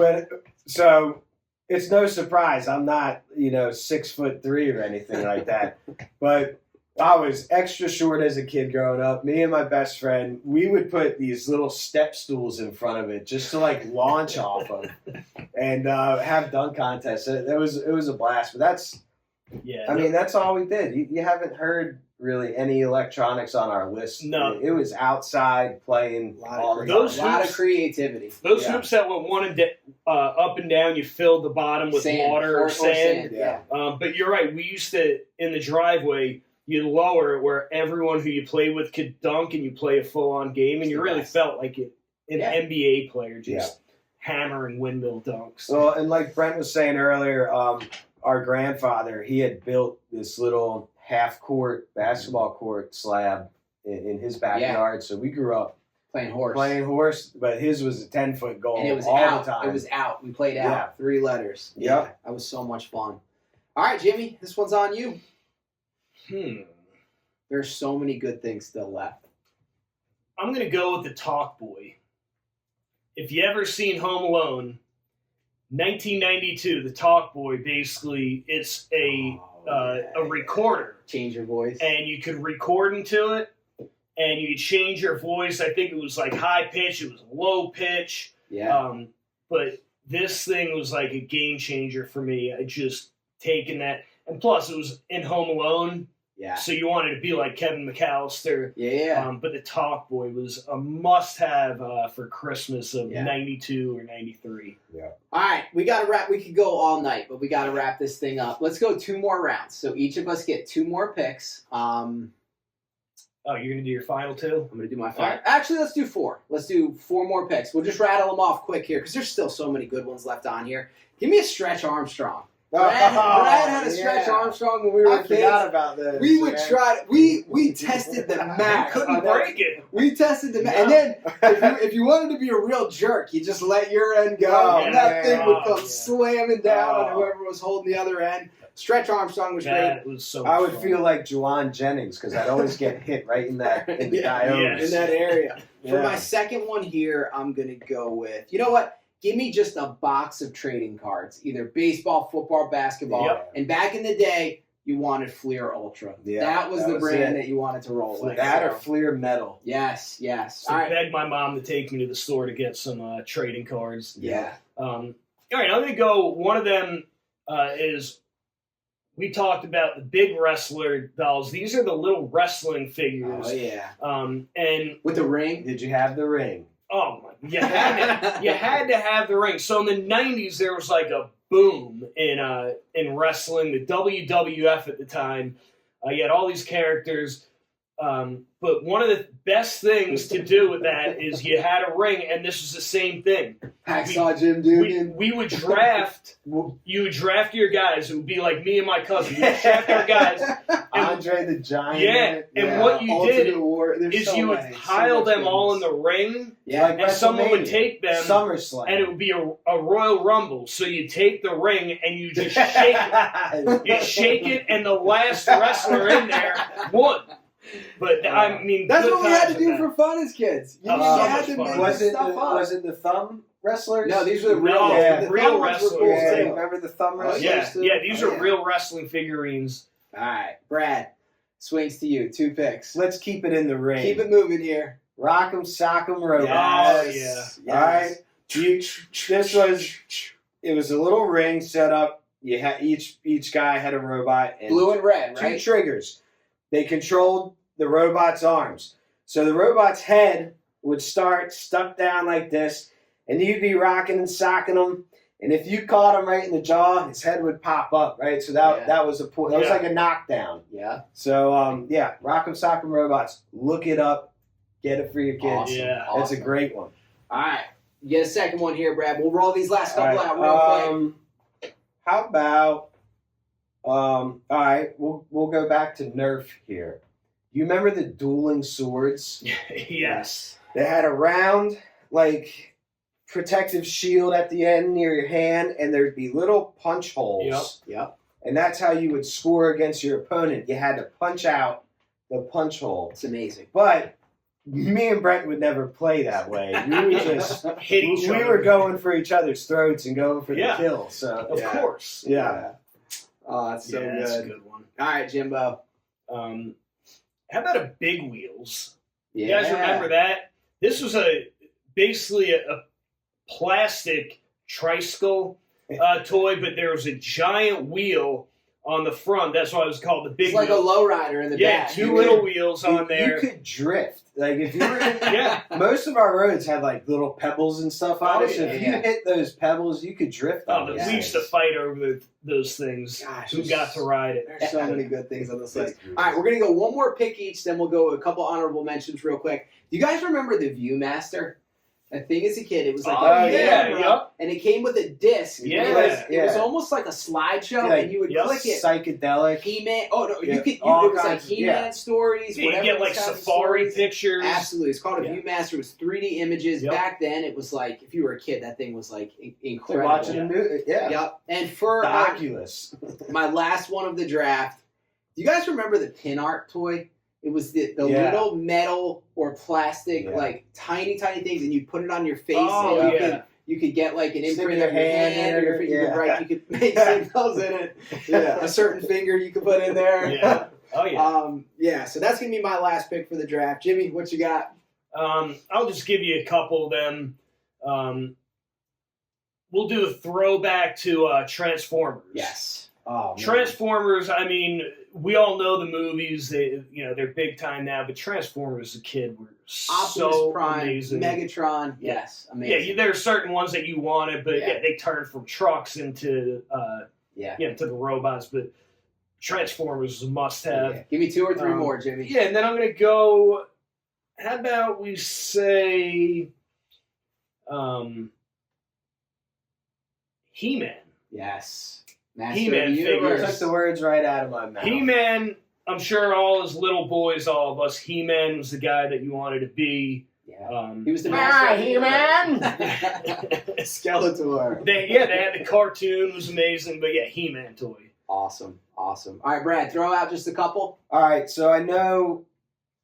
So it's no surprise I'm not 6'3" or anything like that, but I was extra short as a kid growing up. Me and my best friend, we would put these little step stools in front of it just to like launch off of and have dunk contests. It was a blast. But that's that's all we did. You haven't heard really any electronics on our list. No. It was outside playing all the Those time. A lot of creativity. Those hoops that went up and down, you filled the bottom with Sand, water or sand. Yeah. But you're right. We used to, in the driveway, you lower it where everyone who you play with could dunk and you play a full-on game, and you really felt like an NBA player just hammering windmill dunks. Well, and like Brent was saying earlier, our grandfather, he had built this little half-court basketball court slab in his backyard. So we grew up playing horse, but his was a 10-foot goal, and it was all out. the time. It was out. We played out. Yeah. 3 letters. Yep. Yeah, that was so much fun. All right, Jimmy, this one's on you. There's so many good things still left. I'm going to go with the Talk Boy. If you ever seen Home Alone, 1992, the Talk Boy, basically, it's a recorder. Change your voice. And you could record into it, and you change your voice. I think it was like high pitch, it was low pitch. Yeah. But this thing was like a game changer for me. I just taken that. And plus, it was in Home Alone. Yeah. So you wanted to be like Kevin McAllister. Yeah. But the Talk Boy was a must-have for Christmas of 92 or 93. Yeah. All right, we got to wrap. We could go all night, but we got to wrap this thing up. Let's go 2 more rounds. So each of us get 2 more picks. Oh, you're going to do your final 2? I'm going to do my final. Right. Actually, let's do 4. Let's do 4 more picks. We'll just rattle them off quick here because there's still so many good ones left on here. Give me a Stretch Armstrong. Brad had a Stretch Armstrong when we were kids. I forgot about this. We would try. We tested the max. Couldn't break it. We tested the max, and then if you wanted to be a real jerk, you just let your end go, and that thing would come slamming down on whoever was holding the other end. Stretch Armstrong was great. Was so I would feel like Juwan Jennings because I'd always get hit right in that in the in that area. For my second one here, I'm gonna go with give me just a box of trading cards, either baseball, football, basketball. Yep. And back in the day, you wanted Fleer Ultra. Yeah, that was the brand that you wanted to roll with. That or Fleer Metal. Yes. So I begged my mom to take me to the store to get some trading cards. Yeah. All right, I'm going to go. One of them is, we talked about the big wrestler dolls. These are the little wrestling figures. Oh, yeah. And with the ring? Did you have the ring? Oh, my. You had to have the ring. So in the 90s, there was like a boom in wrestling, the WWF at the time. You had all these characters. But one of the best things to do with that is you had a ring, and this was the same thing. Hacksaw Jim Duggan. We would draft. You would draft your guys. It would be like me and my cousin. We would draft our guys. Andre the Giant. Yeah, and what you did is you would pile them all in the ring, and someone would take them, SummerSlam, and it would be a Royal Rumble. So you take the ring and you just shake it. You shake it, and the last wrestler in there won. But I mean, that's what we had to do for fun as kids. You had to make was it the thumb wrestlers? No, these were the real, real wrestlers. Cool remember the thumb wrestlers? Yeah, these are real wrestling figurines. All right, Brad, swings to you. 2 picks. Let's keep it in the ring. Keep it moving here. Rock'em Sock'em Robots. Yes. All right. It was a little ring set up. You had each guy had a robot and blue and red, 2 triggers. They controlled the robot's arms. So the robot's head would start stuck down like this, and you'd be rocking and socking him. And if you caught him right in the jaw, his head would pop up, right? So that was a point. That was like a knockdown. Yeah. So Rock'em Sock'em Robots. Look it up. Get it for your kids. Awesome. Yeah. It's a great one. All right. You get a second one here, Brad. We'll roll these last couple out real quick. How about all right, we'll go back to Nerf here. You remember the dueling swords? Yes. They had a round, like protective shield at the end near your hand, and there'd be little punch holes. Yep. And that's how you would score against your opponent. You had to punch out the punch hole. It's amazing. But me and Brent would never play that way. We would just Hit each we other. were going for each other's throats and going for Yeah. the kill. So Of course. yeah. Oh, that's so That's a good. good one. All right, Jimbo. How about a Big Wheels? Yeah. You guys remember that? This was basically a plastic tricycle toy, but there was a giant wheel on the front. That's why it was called the Big It's like Wheel. a lowrider in the back. Two little wheels on there. You could drift. Like if you were in, Yeah. most of our roads had like little pebbles and stuff on Oh, it. So if you yeah. hit those pebbles, you could drift Oh, on but those we used to things. fight over those things. Gosh, Who got to ride it? There's so many good things on this list. It's All right, we're going to go one more pick each, then we'll go a couple honorable mentions real quick. Do you guys remember the Viewmaster? I think as a kid, it was like Oh, a yeah, camera, yup. and it came with a disc. Yeah. It was almost like a slideshow, Yeah, and you would yup. click it. Psychedelic. He-Man. Oh no, Yeah, you could. all It was like kinds of- He-Man stories. Yeah, you whatever get like those kinds of safari stories. pictures. Absolutely, it's called a Yeah. Viewmaster. It was 3D images. Yup. Back then, it was like if you were a kid, that thing was like Like incredible. watching a movie. Yeah. Yep. And for The Oculus. my last one of the draft, do you guys remember the pin art toy? It was the Yeah. little metal or plastic, Yeah. like tiny things, and you put it on your face. Oh, and yeah. you could get like an Stick imprint your of your hand hand, in or it, you could yeah. write. You could make signals in it. Yeah. A certain finger you could put in there. Yeah. Oh, yeah. Yeah. So that's gonna be my last pick for the draft. Jimmy, what you got? I'll just give you a couple of them. We'll do a throwback to Transformers. Yes. Oh, man. Transformers, I mean, we all know the movies. They're big time now, but Transformers as a kid were Optimus so Prime, amazing. Megatron. Yes, amazing. Yeah, there are certain ones that you wanted, but Yeah. they turned from trucks into Yeah. to the robots. But Transformers is a must-have. Yeah. Give me two or three Um, more, Jimmy. Yeah, and then I'm gonna go. How about we say, He-Man? Yes. Master He-Man of the You figures. Universe. took the words right out of my mouth. He-Man. I'm sure all his little boys, all of us. He-Man was the guy that you wanted to be. Yeah. He was the Ah, master of the He-Man! universe. Skeletor. They had the cartoon was amazing, but yeah, He-Man toy. Awesome. All right, Brad, throw out just a couple. All right, so I know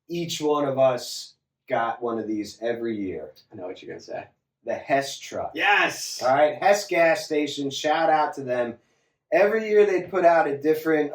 each one of us got one of these every year. I know what you're gonna say. The Hess truck. Yes. All right, Hess gas station. Shout out to them. Every year they'd put out a different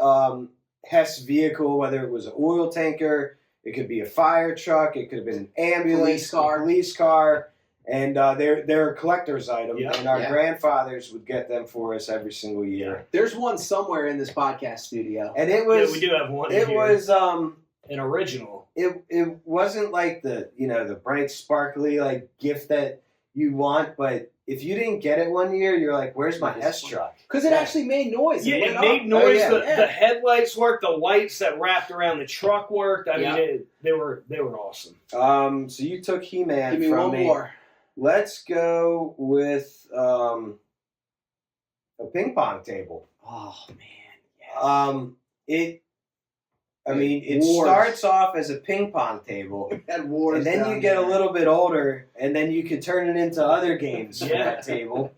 Hess vehicle, whether it was an oil tanker, it could be a fire truck, it could have been an ambulance, police car, and they're a collector's item. Yep. And our Yeah. grandfathers would get them for us every single year. There's one somewhere in this podcast studio. And it was Yeah, we do have one. it here. was an original. it wasn't like the bright sparkly like gift that you want, but if you didn't get it one year, you're like, where's my S truck? Because it Yeah. actually made noise. Yeah, lit it up. made noise. yeah. The headlights worked. The lights that wrapped around the truck worked. I Yeah. mean, they were awesome. So you took He-Man Give me from one me. more. Let's go with a ping pong table. Oh man. Yes. It Wars. starts off as a ping pong table, Had wars and then down you get a there. little bit older, and then you can turn it into other games for Yeah. that table.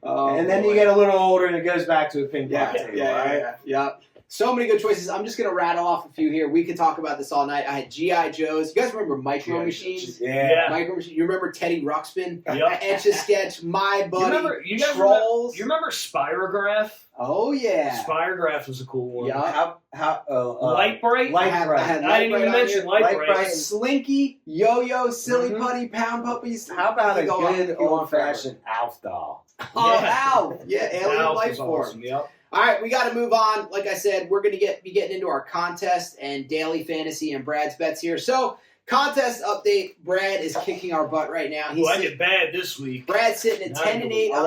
Oh, And then boy. you get a little older, and it goes back to a ping pong Yeah, table. yeah, all right? yeah. So many good choices. I'm just gonna rattle off a few here. We could talk about this all night. I had GI Joes. You guys remember Micro Machines? Yeah. Micro Machines. You remember Teddy Ruxpin? Yep. Etch a Sketch. My Buddy. You guys Trolls. You remember Spirograph? Oh yeah. Spirograph was a cool one. Yeah. Light Bright. Light I Bright. had I didn't Light even Bright on mention here. Light Light Bright. Bright. Slinky, Yo-Yo, Silly Mhm. Putty, Pound Puppies. How about a You go on- good you go on forever. old-fashioned Alf doll? Oh, Yeah. Al. Yeah, alien Alf life was form. awesome. Yep. All right, we got to move on. Like I said, we're going to be getting into our contest and daily fantasy and Brad's bets here. So, contest update. Brad is kicking our butt right now. Ooh, I get bad this week. Brad's sitting at 10-8. I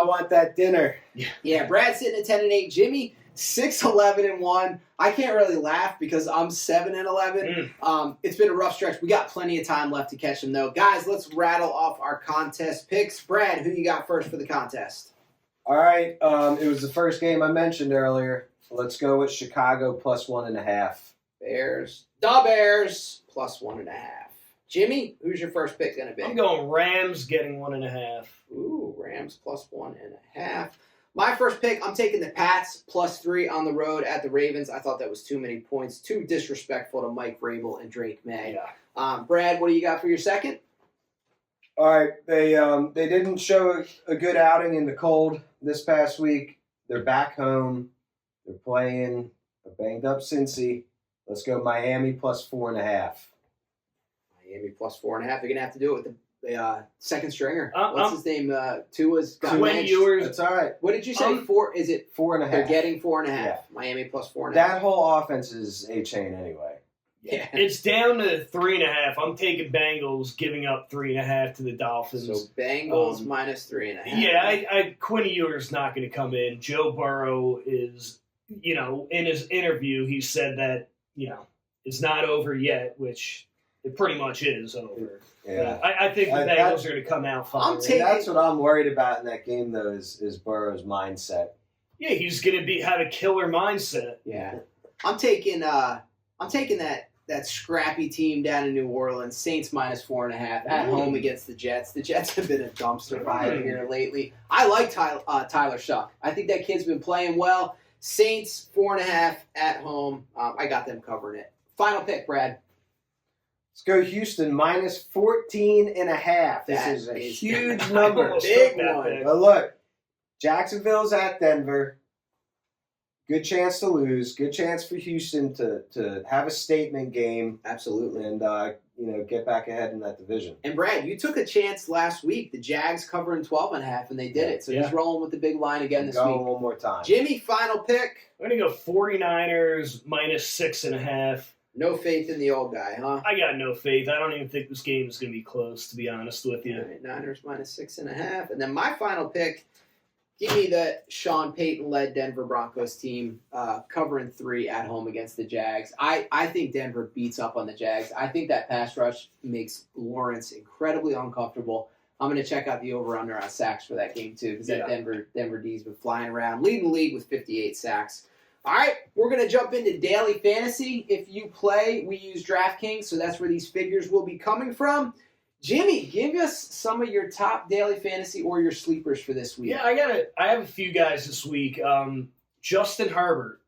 want that dinner. Yeah, Brad's sitting at 10-8. Jimmy 6-11-1. I can't really laugh because I'm 7-11. It's been a rough stretch. We got plenty of time left to catch them though. Guys, let's rattle off our contest picks. Brad, who you got first for the contest? All right. It was the first game I mentioned earlier. Let's go with Chicago plus 1.5. Bears. The Bears plus 1.5. Jimmy, who's your first pick going to be? I'm going Rams getting 1.5. Ooh, Rams plus 1.5. My first pick, I'm taking the Pats plus 3 on the road at the Ravens. I thought that was too many points, too disrespectful to Mike Vrabel and Drake May. Yeah. Brad, what do you got for your second? All right, they didn't show a good outing in the cold this past week. They're back home. They're playing a banged up Cincy. Let's go Miami plus 4.5. Miami plus 4.5. They're going to have to do it with the second stringer. What's his name? Tua's got Quinn Ewers. That's all right. What did you say? 4? Is it 4.5? They're getting 4.5. Yeah. Miami plus 4.5. That whole offense is a chain anyway. Yeah. It's down to 3.5. I'm taking Bengals, giving up 3.5 to the Dolphins. So Bengals minus 3.5. Yeah, Quinn Ewers not going to come in. Joe Burrow is, in his interview, he said that, it's not over yet, which it pretty much is over. Yeah. I think the Bengals are going to come out fine. That's what I'm worried about in that game, though, is Burrow's mindset. Yeah, he's going to have a killer mindset. Yeah. I'm taking that scrappy team down in New Orleans, Saints minus 4.5 at home against the Jets. The Jets have been a dumpster fire here lately. I like Tyler Shuck. I think that kid's been playing well. Saints 4.5 at home. I got them covering it. Final pick, Brad. Let's go Houston minus 14.5. This is a huge number. Big one. But look, Jacksonville's at Denver. Good chance to lose. Good chance for Houston to have a statement game. Absolutely. And, get back ahead in that division. And, Brad, you took a chance last week. The Jags covering 12.5, and they did it. So he's rolling with the big line again this week. One more time. Jimmy, final pick. I'm going to go 49ers minus 6.5. No faith in the old guy, huh? I got no faith. I don't even think this game is going to be close, to be honest with you. All right, Niners minus 6.5. And then my final pick, give me the Sean Payton-led Denver Broncos team covering 3 at home against the Jags. I think Denver beats up on the Jags. I think that pass rush makes Lawrence incredibly uncomfortable. I'm going to check out the over-under on sacks for that game, too, because that Denver D's been flying around, leading the league with 58 sacks. All right, we're going to jump into daily fantasy. If you play, we use DraftKings, so that's where these figures will be coming from. Jimmy, give us some of your top daily fantasy or your sleepers for this week. Yeah, I have a few guys this week. Justin Herbert,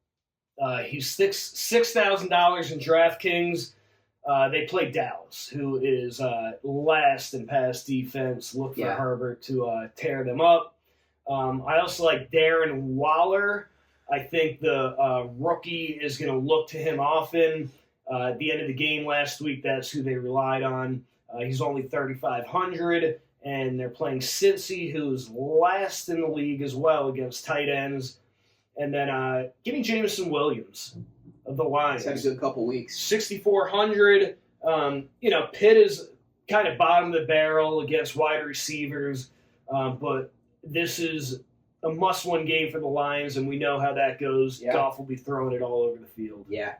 he's $6,000 in DraftKings. They play Dallas, who is last in pass defense. Look for Herbert to tear them up. I also like Darren Waller. I think the rookie is going to look to him often. At the end of the game last week, that's who they relied on. He's only 3,500, and they're playing Cincy, who's last in the league as well against tight ends. And then give me Jameson Williams of the Lions. He's had a good couple weeks. 6,400. Pitt is kind of bottom of the barrel against wide receivers, but this is a must-win game for the Lions, and we know how that goes. Yeah. Goff will be throwing it all over the field. Yeah.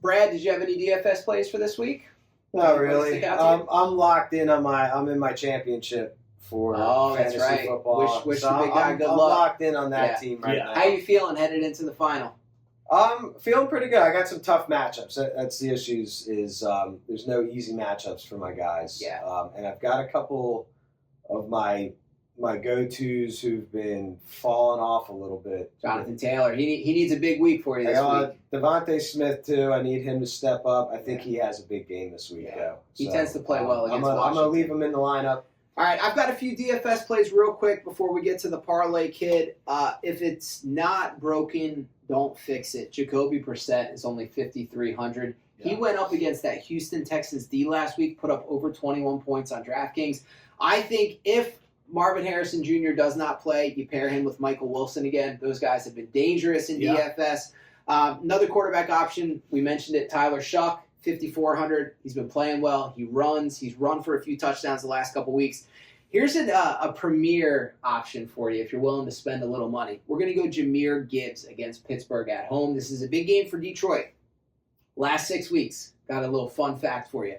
Brad, did you have any DFS plays for this week? Not really. I'm locked in on I'm in my championship for fantasy football. Wish the big guy good I'm luck. locked in on that team right now. How you feeling headed into the final? Feeling pretty good. I got some tough matchups. That's the issues. Is there's no easy matchups for my guys. Yeah. And I've got a couple of my go-tos who've been falling off a little bit. Jonathan Taylor, he needs a big week for you this week. Devontae Smith too. I need him to step up. I think he has a big game this week though. He tends to play well against Washington. I'm gonna leave him in the lineup. All right, I've got a few DFS plays real quick before we get to the parlay kid. If it's not broken, don't fix it. Jacoby Brissett is only 5,300. Yeah. He went up against that Houston Texans D last week, put up over 21 points on DraftKings. I think if Marvin Harrison Jr. does not play, you pair him with Michael Wilson again. Those guys have been dangerous in DFS. Another quarterback option, we mentioned it, Tyler Shuck, 5,400. He's been playing well. He runs. He's run for a few touchdowns the last couple weeks. Here's a premier option for you if you're willing to spend a little money. We're going to go Jahmyr Gibbs against Pittsburgh at home. This is a big game for Detroit. Last 6 weeks, got a little fun fact for you.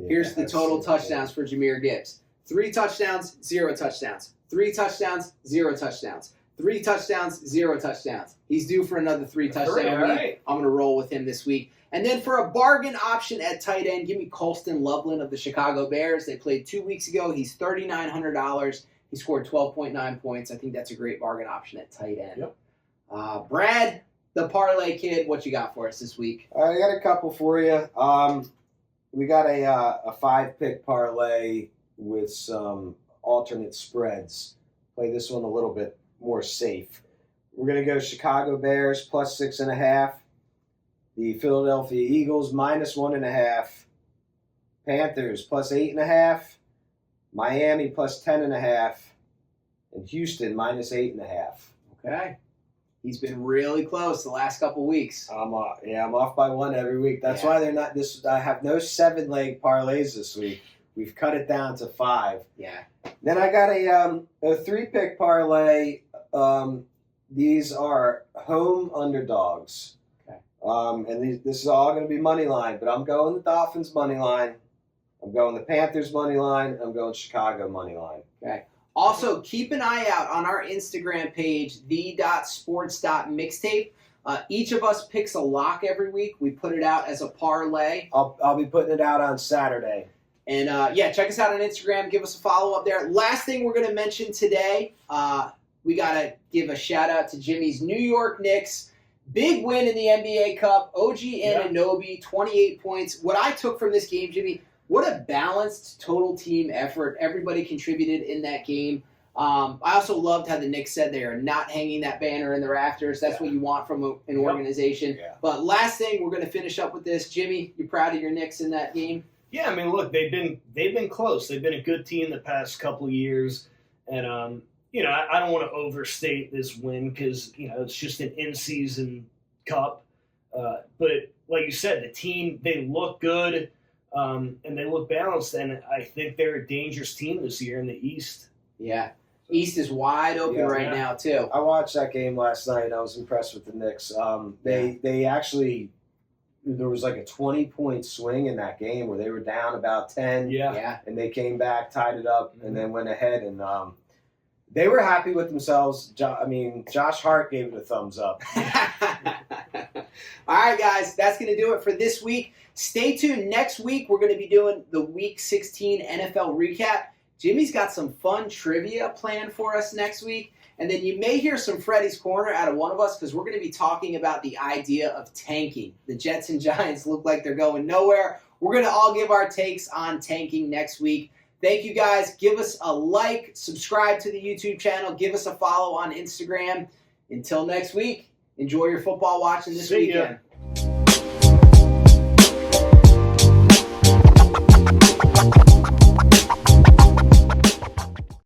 Here's the total touchdowns for Jahmyr Gibbs. 3 touchdowns, 0 touchdowns. 3 touchdowns, 0 touchdowns. 3 touchdowns, 0 touchdowns. He's due for another 3 touchdown week. Right. I'm going to roll with him this week. And then for a bargain option at tight end, give me Colston Loveland of the Chicago Bears. They played 2 weeks ago. He's $3,900. He scored 12.9 points. I think that's a great bargain option at tight end. Yep. Brad, the parlay kid, what you got for us this week? I got a couple for you. We got a 5-pick parlay with some alternate spreads. Play this one a little bit more safe. We're going to go Chicago Bears plus 6.5. The Philadelphia Eagles minus 1.5. Panthers plus 8.5. Miami plus 10.5. And Houston minus 8.5. Okay. He's been really close the last couple weeks. I'm off by 1 every week. That's Yeah. why they're not this. I have no 7-leg parlays this week. We've cut it down to 5. Yeah. Then I got a 3-pick parlay. These are home underdogs. Okay. And this is all going to be money line, but I'm going the Dolphins money line. I'm going the Panthers money line. I'm going Chicago money line. Okay. Also, keep an eye out on our Instagram page, the.sports.mixtape. Each of us picks a lock every week. We put it out as a parlay. I'll be putting it out on Saturday. And, check us out on Instagram. Give us a follow up there. Last thing we're going to mention today, we got to give a shout-out to Jimmy's New York Knicks. Big win in the NBA Cup. OG Anunoby, 28 points. What I took from this game, Jimmy, what a balanced total team effort. Everybody contributed in that game. I also loved how the Knicks said they are not hanging that banner in the rafters. That's what you want from an organization. Yeah. But last thing, we're going to finish up with this. Jimmy, you proud of your Knicks in that game? Yeah, I mean, look, they've been close. They've been a good team the past couple of years, and I don't want to overstate this win because it's just an in-season cup. But like you said, the team, they look good. And they look balanced, and I think they're a dangerous team this year in the East. Yeah. East is wide open now, too. I watched that game last night. I was impressed with the Knicks. They actually, there was like a 20-point swing in that game where they were down about 10. Yeah. And they came back, tied it up, and then went ahead. And they were happy with themselves. Josh Hart gave it a thumbs up. All right, guys, that's going to do it for this week. Stay tuned. Next week, we're going to be doing the Week 16 NFL recap. Jimmy's got some fun trivia planned for us next week. And then you may hear some Freddie's Corner out of one of us because we're going to be talking about the idea of tanking. The Jets and Giants look like they're going nowhere. We're going to all give our takes on tanking next week. Thank you, guys. Give us a like, subscribe to the YouTube channel, give us a follow on Instagram. Until next week, enjoy your football watching this weekend.